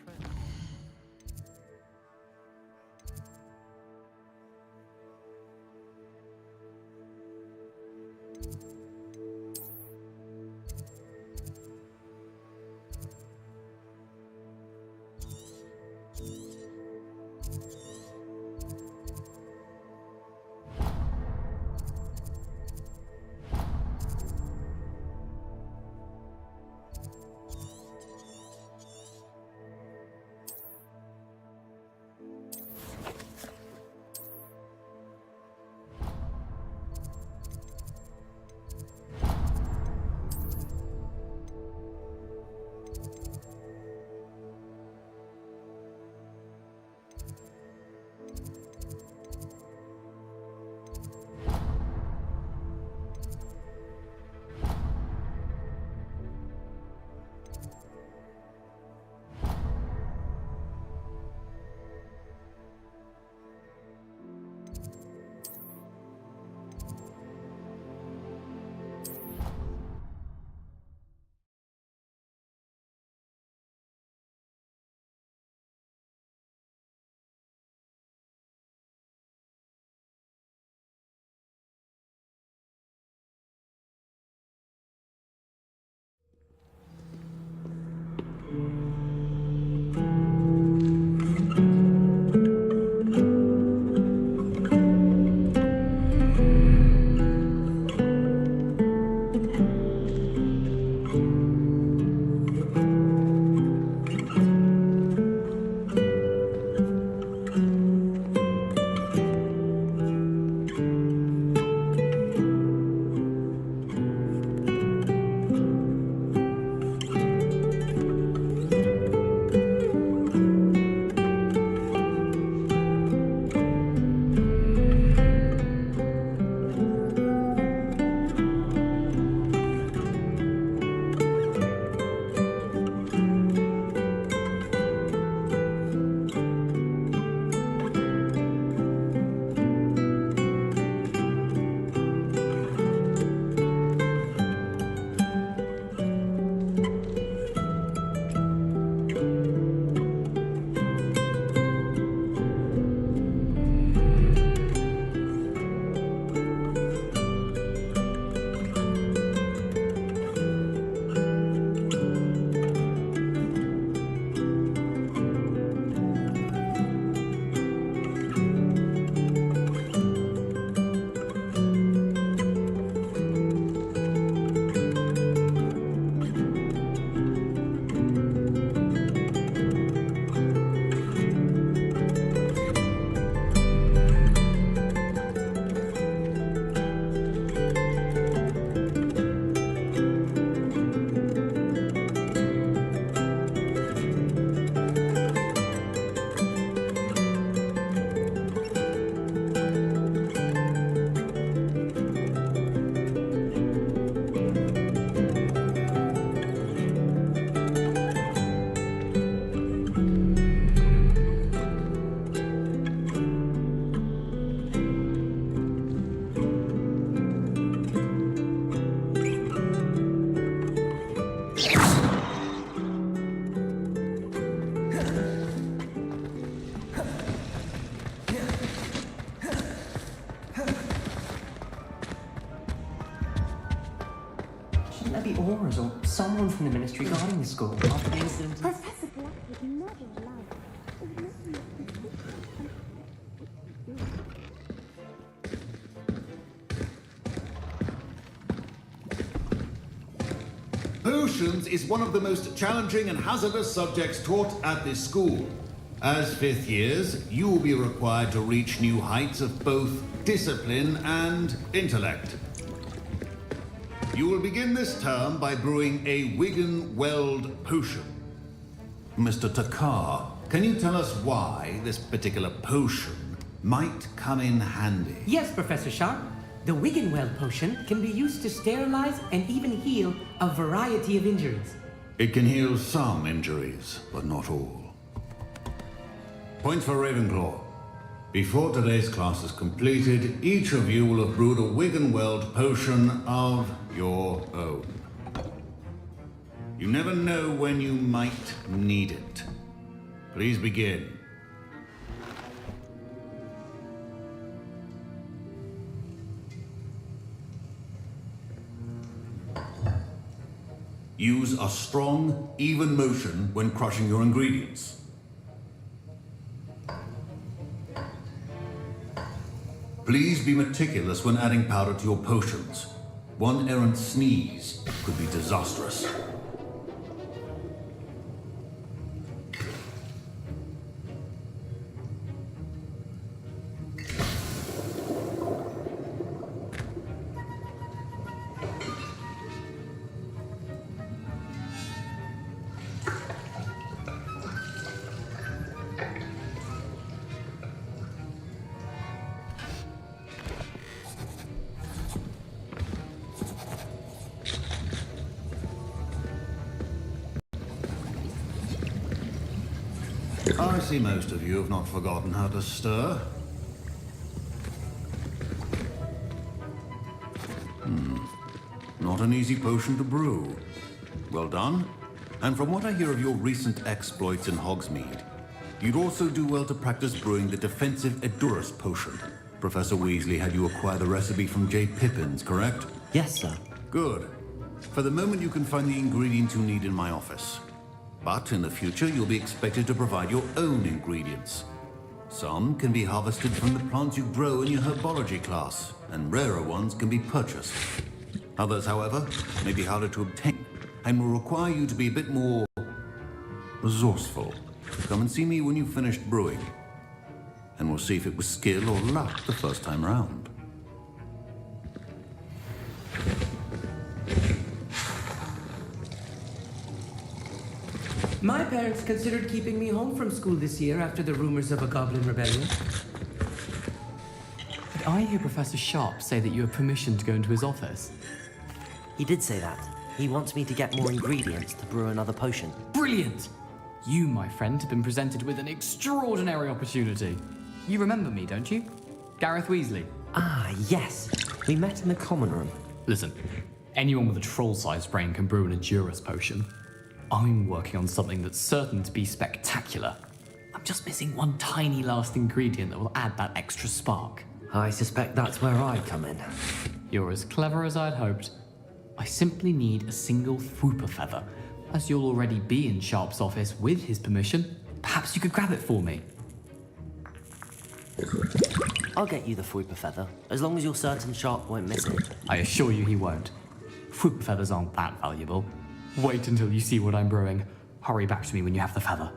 mystery guarding the school after the incident. Professor Black would never allow Potions is one of the most challenging and hazardous subjects taught at this school. As fifth years, you will be required to reach new heights of both discipline and intellect. You will begin this term by brewing a Wigan-Weld potion. Mr. Takar, can you tell us why this particular potion might come in handy? Yes, Professor Sharp. The Wigan-Weld potion can be used to sterilize and even heal a variety of injuries. It can heal some injuries, but not all. Point for Ravenclaw. Before today's class is completed, each of you will have brewed a Wigan-Weld potion of your own. You never know when you might need it. Please begin. Use a strong, even motion when crushing your ingredients. Please be meticulous when adding powder to your potions. One errant sneeze could be disastrous. I see most of you have not forgotten how to stir. Not an easy potion to brew. Well done. And from what I hear of your recent exploits in Hogsmeade, you'd also do well to practice brewing the defensive Edurus potion. Professor Weasley had you acquire the recipe from J. Pippins, correct? Yes, sir. Good. For the moment, you can find the ingredients you need in my office. But in the future, you'll be expected to provide your own ingredients. Some can be harvested from the plants you grow in your herbology class, and rarer ones can be purchased. Others, however, may be harder to obtain, and will require you to be a bit more resourceful. Come and see me when you've finished brewing, and we'll see if it was skill or luck the first time round. My parents considered keeping me home from school this year after the rumors of a goblin rebellion. Did I hear Professor Sharp say that you have permission to go into his office? He did say that. He wants me to get more ingredients to brew another potion. Brilliant! You, my friend, have been presented with an extraordinary opportunity. You remember me, don't you? Gareth Weasley. Ah, yes. We met in the common room. Listen, anyone with a troll-sized brain can brew an Edurus potion. I'm working on something that's certain to be spectacular. I'm just missing one tiny last ingredient that will add that extra spark. I suspect that's where I come in. You're as clever as I'd hoped. I simply need a single Fwooper feather. As you'll already be in Sharp's office with his permission, perhaps you could grab it for me. I'll get you the Fwooper feather, as long as you're certain Sharp won't miss it. I assure you he won't. Fwooper feathers aren't that valuable. Wait until you see what I'm brewing. Hurry back to me when you have the feather.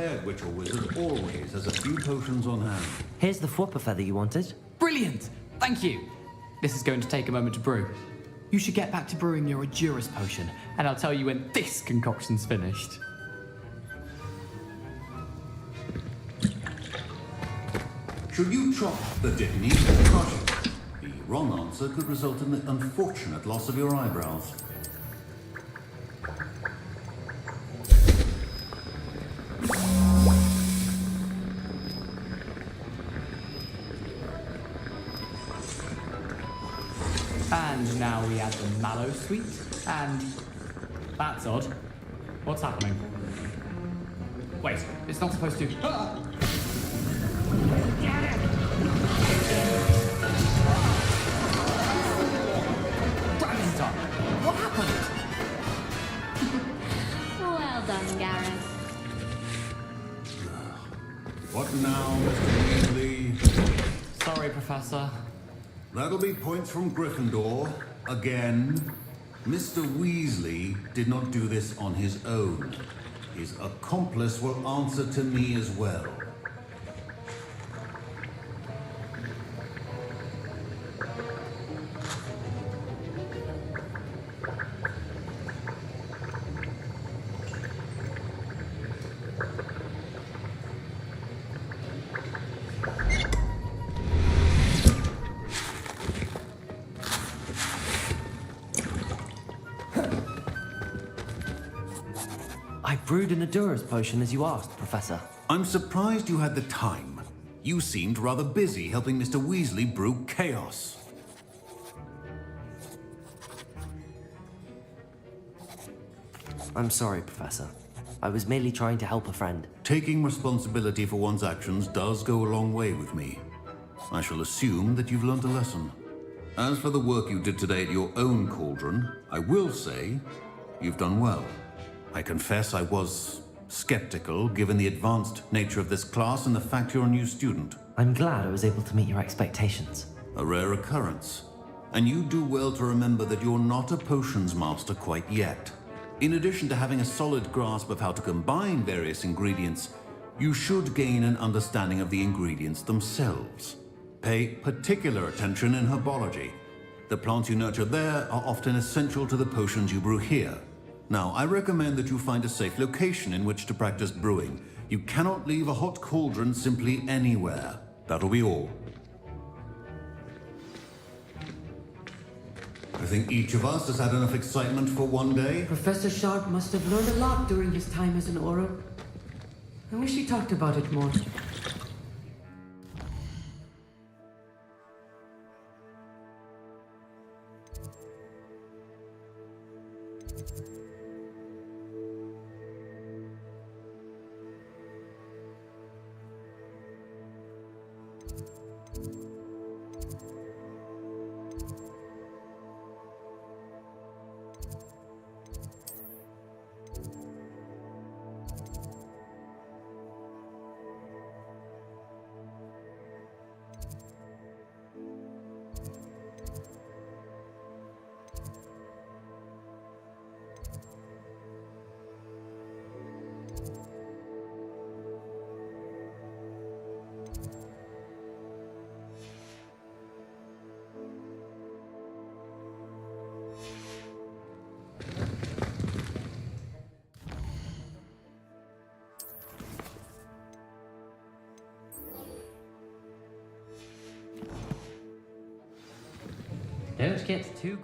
prepared witch or wizard always has a few potions on hand. Here's the Fwopper feather you wanted. Brilliant! Thank you. This is going to take a moment to brew. You should get back to brewing your Adurus potion, and I'll tell you when this concoction's finished. Should you chop the Dickney or crush it? The wrong answer could result in the unfortunate loss of your eyebrows. And now we add the mallow sweet, and that's odd. What's happening? Wait, it's not supposed to. Dragon's what happened? Well done, Gareth. What now, Mr. Weasley? Sorry, Professor. That'll be points from Gryffindor. Again. Mr. Weasley did not do this on his own. His accomplice will answer to me as well. I brewed an Adurus potion as you asked, Professor. I'm surprised you had the time. You seemed rather busy helping Mr. Weasley brew chaos. I'm sorry, Professor. I was merely trying to help a friend. Taking responsibility for one's actions does go a long way with me. I shall assume that you've learned a lesson. As for the work you did today at your own cauldron, I will say you've done well. I confess I was skeptical, given the advanced nature of this class and the fact you're a new student. I'm glad I was able to meet your expectations. A rare occurrence. And you do well to remember that you're not a potions master quite yet. In addition to having a solid grasp of how to combine various ingredients, you should gain an understanding of the ingredients themselves. Pay particular attention in herbology. The plants you nurture there are often essential to the potions you brew here. Now, I recommend that you find a safe location in which to practice brewing. You cannot leave a hot cauldron simply anywhere. That'll be all. I think each of us has had enough excitement for one day. Professor Sharp must have learned a lot during his time as an Auror. I wish he talked about it more. Don't get too...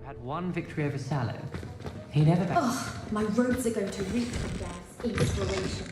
Had one victory over Sallow. He never backed. Oh, my robes are going to reek from gas inspiration.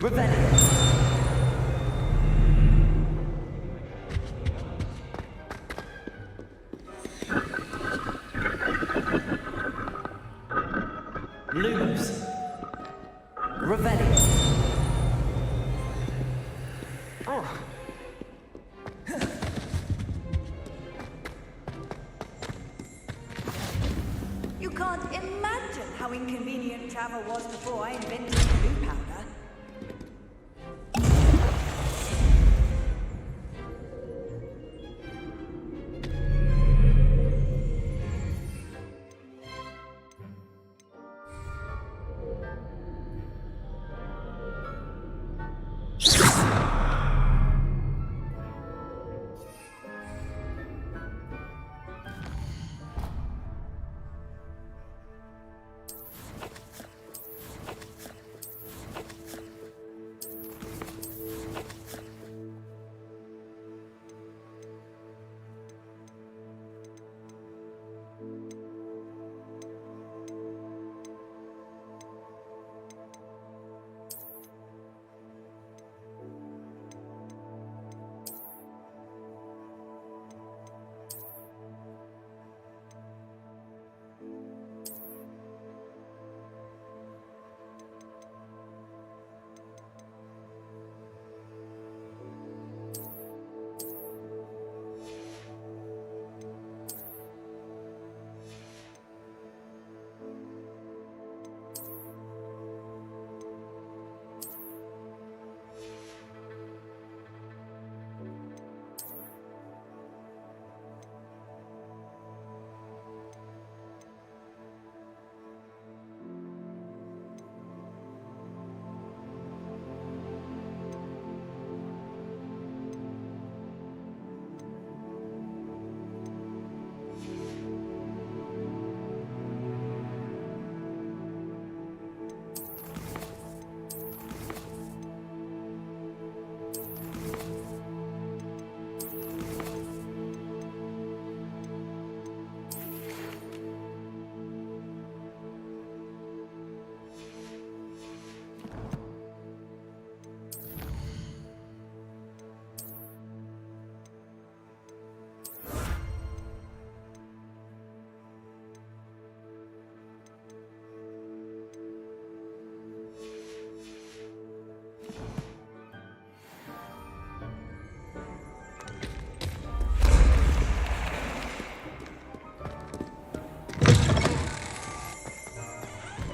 Revelio. Lumos. Revelio. You can't imagine how inconvenient travel was before I invented the blue powder.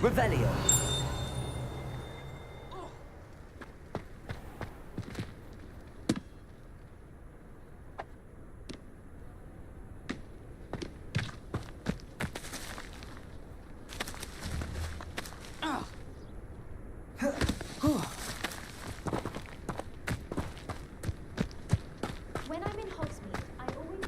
Revelio. When I'm in Hogsmeade, I always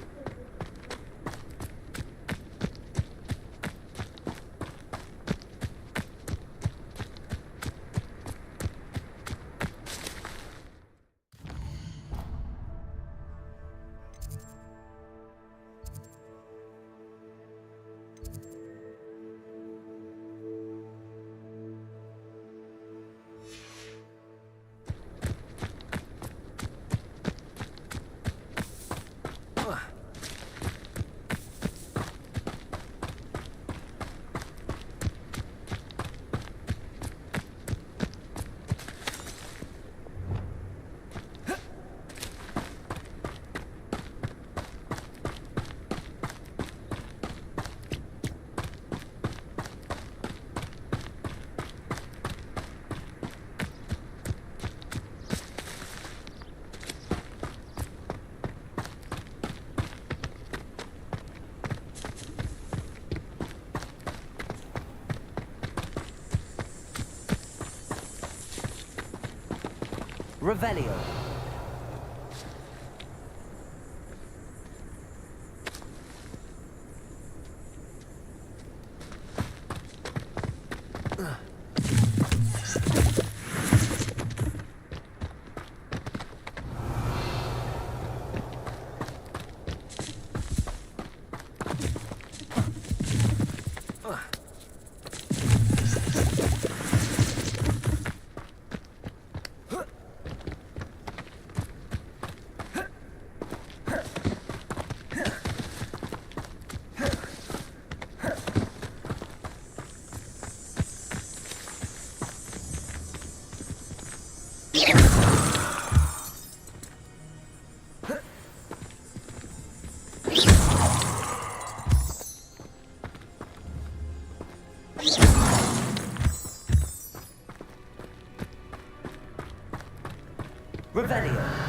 Revelio. Revelio.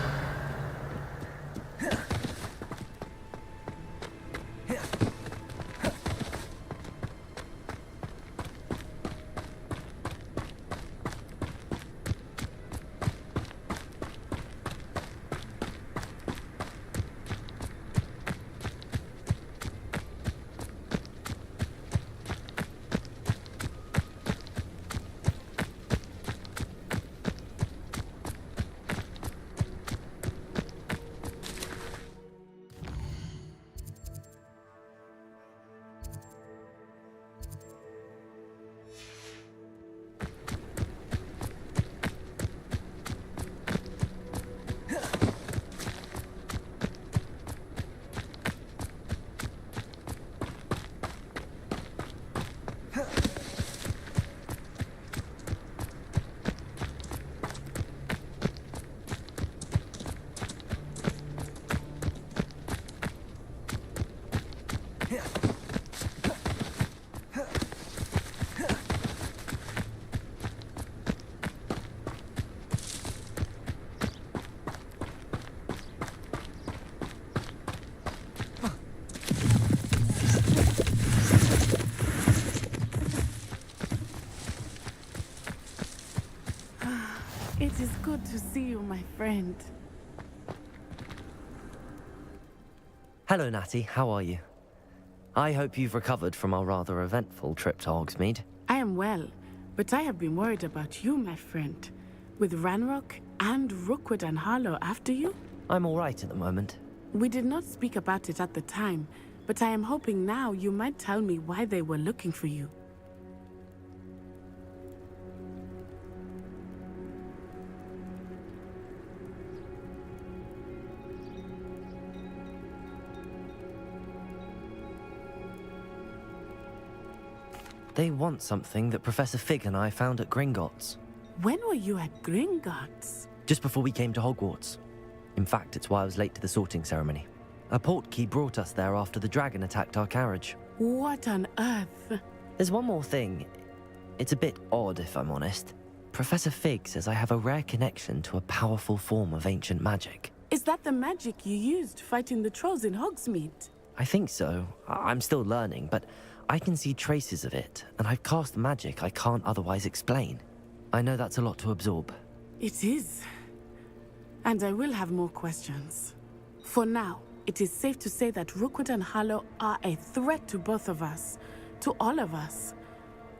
It is good to see you, my friend. Hello, Natty. How are you? I hope you've recovered from our rather eventful trip to Hogsmeade. I am well, but I have been worried about you, my friend. With Ranrock and Rookwood and Harlow after you? I'm all right at the moment. We did not speak about it at the time, but I am hoping now you might tell me why they were looking for you. They want something that Professor Fig and I found at Gringotts. When were you at Gringotts? Just before we came to Hogwarts. In fact, it's why I was late to the sorting ceremony. A portkey brought us there after the dragon attacked our carriage. What on earth? There's one more thing. It's a bit odd, if I'm honest. Professor Fig says I have a rare connection to a powerful form of ancient magic. Is that the magic you used fighting the trolls in Hogsmeade? I think so. I'm still learning, but I can see traces of it, and I've cast magic I can't otherwise explain. I know that's a lot to absorb. It is. And I will have more questions. For now, it is safe to say that Rookwood and Harlow are a threat to both of us, to all of us.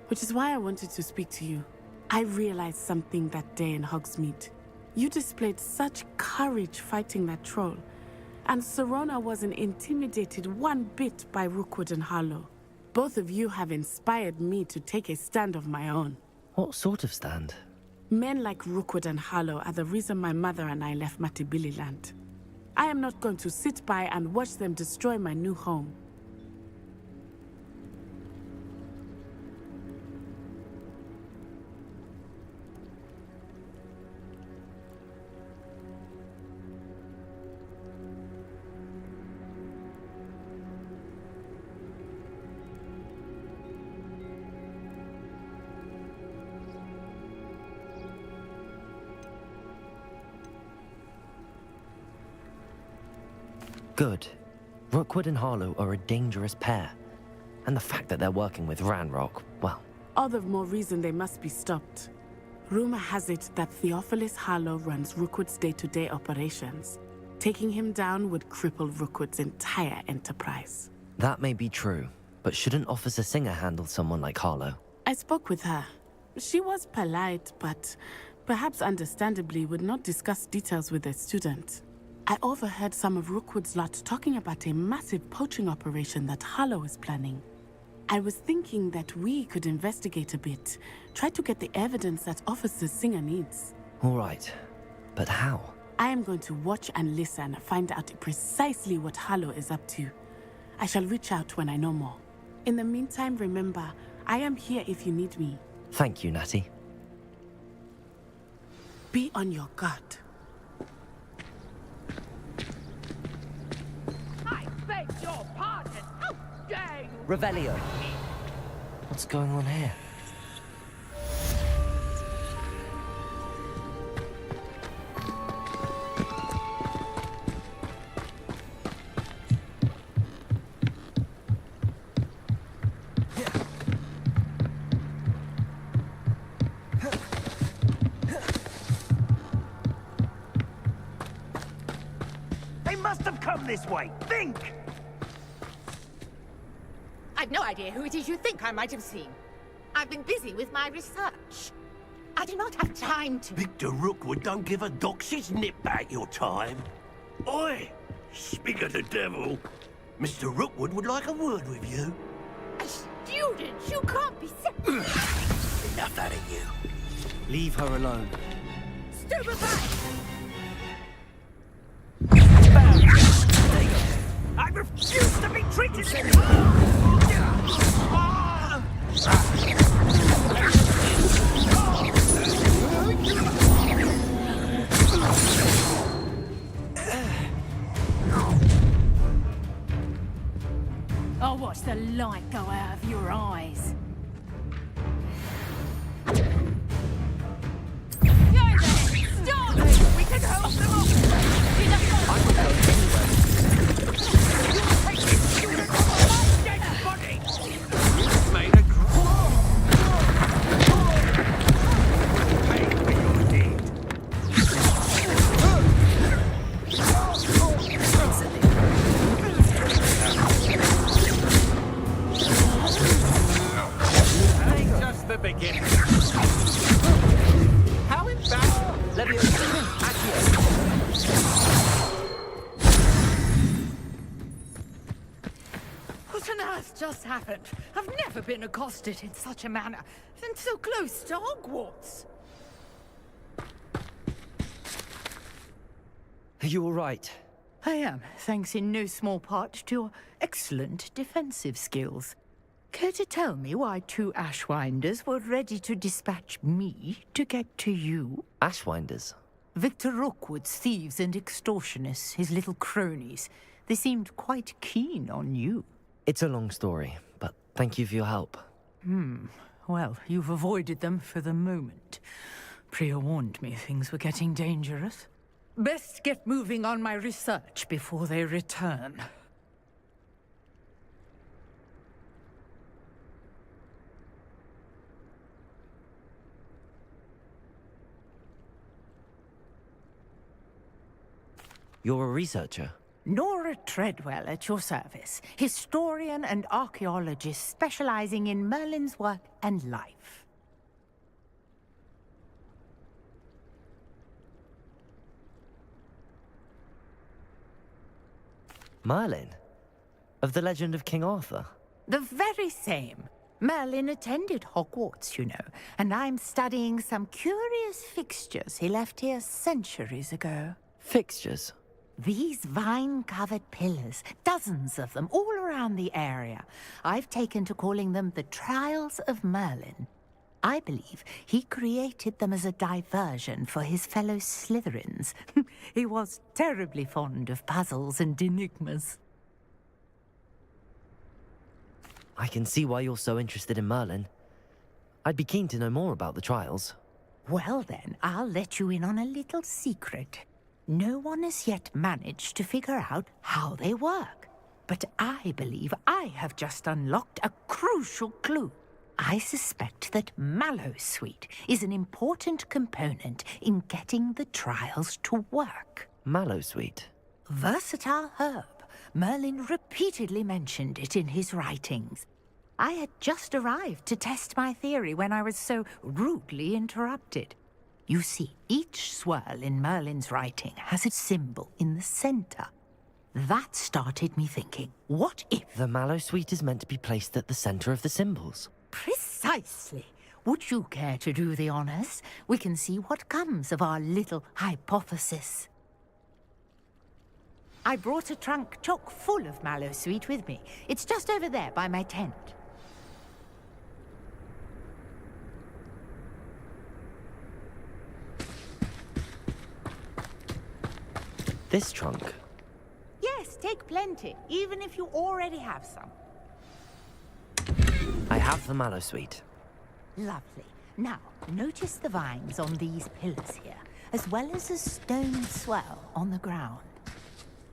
Which is why I wanted to speak to you. I realized something that day in Hogsmeade. You displayed such courage fighting that troll, and Serona wasn't intimidated one bit by Rookwood and Harlow. Both of you have inspired me to take a stand of my own. What sort of stand? Men like Rookwood and Harlow are the reason my mother and I left Matabeleland. I am not going to sit by and watch them destroy my new home. Good. Rookwood and Harlow are a dangerous pair. And the fact that they're working with Ranrock, well... All the more reason they must be stopped. Rumor has it that Theophilus Harlow runs Rookwood's day-to-day operations. Taking him down would cripple Rookwood's entire enterprise. That may be true, but shouldn't Officer Singer handle someone like Harlow? I spoke with her. She was polite, but perhaps understandably would not discuss details with a student. I overheard some of Rookwood's lot talking about a massive poaching operation that Harlow is planning. I was thinking that we could investigate a bit, try to get the evidence that Officer Singer needs. All right, but how? I am going to watch and listen, find out precisely what Harlow is up to. I shall reach out when I know more. In the meantime, remember, I am here if you need me. Thank you, Natty. Be on your guard. I beg your pardon. How dare you? Revelio. What's going on here? They must have come this way. Think! I've no idea who it is you think I might have seen. I've been busy with my research. I do not have time to... Victor Rookwood don't give a doxy's nip back your time. Oi! Speak of the devil. Mr. Rookwood would like a word with you. A student? You can't be serious. Enough out of you. Leave her alone. Stupefy! I refuse to be treated I'll watch the light go out of your eyes. Go there! Stop it! We can hold them off! I'm not going anywhere. You'll take this student from my dead body! You've made a pay for your deed. Ain't just the beginning. How embarrassing! What on earth just happened? I've never been accosted in such a manner, and so close to Hogwarts. Are you all right? I am, thanks in no small part to your excellent defensive skills. Care to tell me why two Ashwinders were ready to dispatch me to get to you? Ashwinders? Victor Rookwood's thieves and extortionists, his little cronies. They seemed quite keen on you. It's a long story, but thank you for your help. Well, you've avoided them for the moment. Priya warned me things were getting dangerous. Best get moving on my research before they return. You're a researcher? Nora Treadwell at your service, historian and archaeologist specializing in Merlin's work and life. Merlin? Of the legend of King Arthur? The very same. Merlin attended Hogwarts, you know, and I'm studying some curious fixtures he left here centuries ago. Fixtures? These vine-covered pillars, dozens of them, all around the area. I've taken to calling them the Trials of Merlin. I believe he created them as a diversion for his fellow Slytherins. He was terribly fond of puzzles and enigmas. I can see why you're so interested in Merlin. I'd be keen to know more about the trials. Well then, I'll let you in on a little secret. No one has yet managed to figure out how they work. But I believe I have just unlocked a crucial clue. I suspect that Mallowsweet is an important component in getting the trials to work. Mallowsweet? Versatile herb. Merlin repeatedly mentioned it in his writings. I had just arrived to test my theory when I was so rudely interrupted. You see, each swirl in Merlin's writing has a symbol in the center. That started me thinking, what if... The Mallowsweet is meant to be placed at the center of the symbols. Precisely. Would you care to do the honors? We can see what comes of our little hypothesis. I brought a trunk chock full of Mallowsweet with me. It's just over there by my tent. This trunk? Yes, take plenty, even if you already have some. I have the Mallow Suite. Lovely. Now, notice the vines on these pillars here, as well as a stone swell on the ground.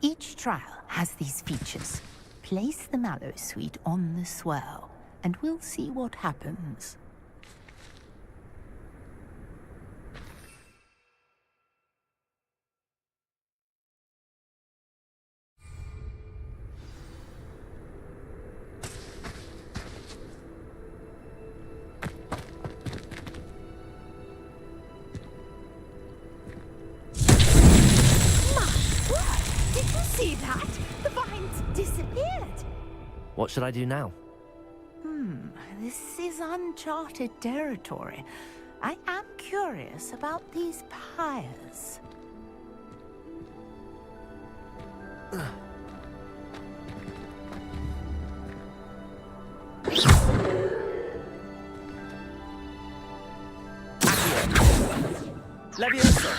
Each trial has these features. Place the Mallow Suite on the swell, and we'll see what happens. See that? The vines disappeared. What should I do now? This is uncharted territory. I am curious about these pyres. Leviosa!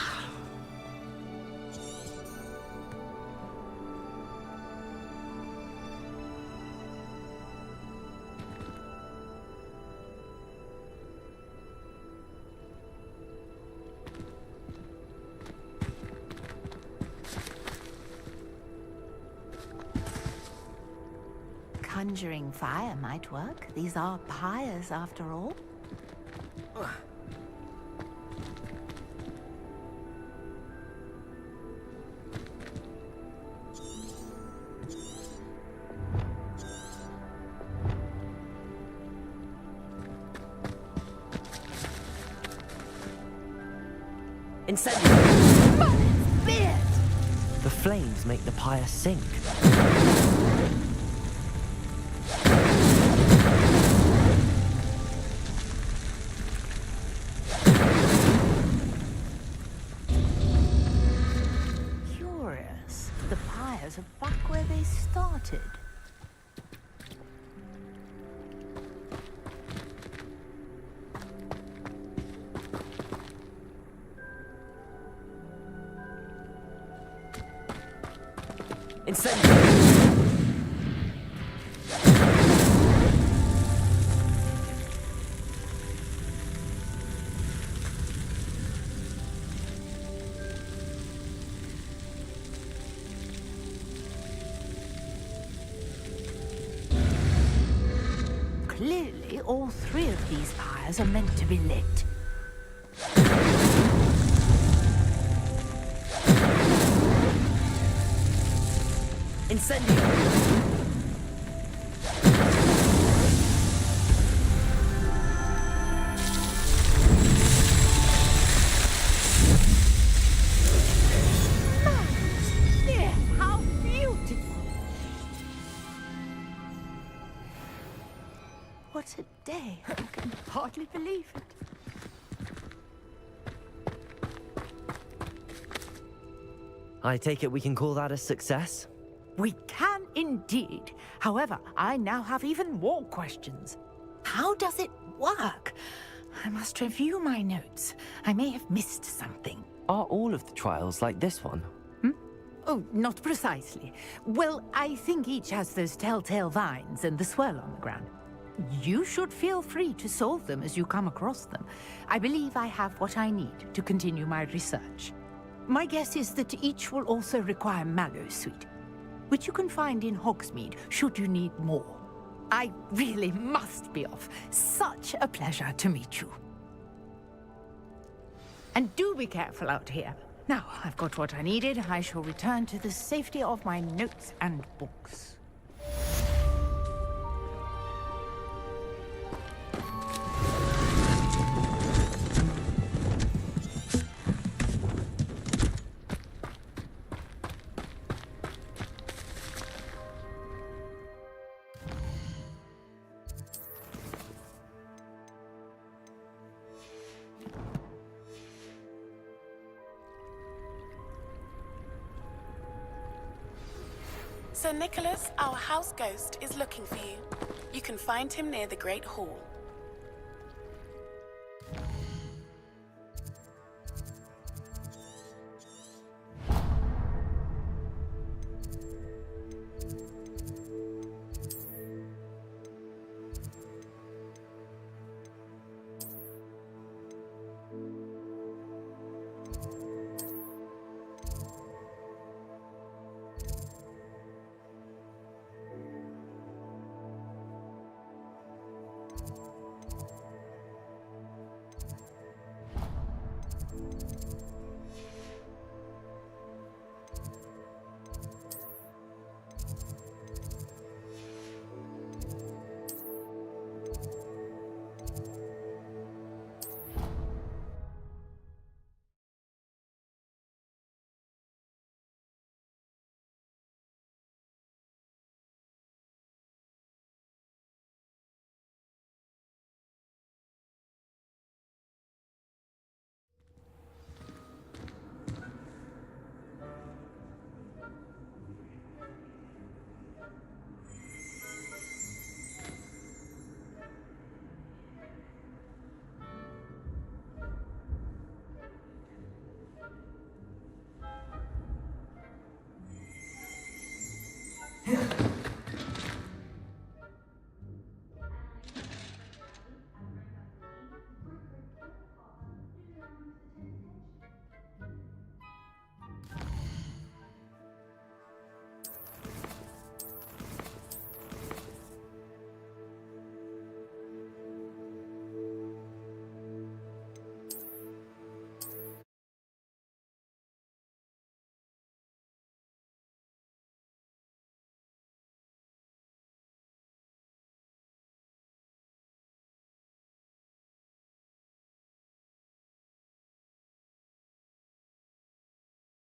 Conjuring fire might work. These are pyres, after all. Incendio! Beard! The flames make the pyre sink. Curious. The pyres are back where they started. Incendio! Clearly, all three of these pyres are meant to be lit. Incendio! Dear, how beautiful! What a day. I can hardly believe it. I take it we can call that a success? We can indeed. However, I now have even more questions. How does it work? I must review my notes. I may have missed something. Are all of the trials like this one? Oh, not precisely. Well, I think each has those telltale vines and the swirl on the ground. You should feel free to solve them as you come across them. I believe I have what I need to continue my research. My guess is that each will also require Mallow Suite, which you can find in Hogsmeade should you need more. I really must be off. Such a pleasure to meet you. And do be careful out here. Now, I've got what I needed. I shall return to the safety of my notes and books. Sir Nicholas, our house ghost, is looking for you. You can find him near the Great Hall.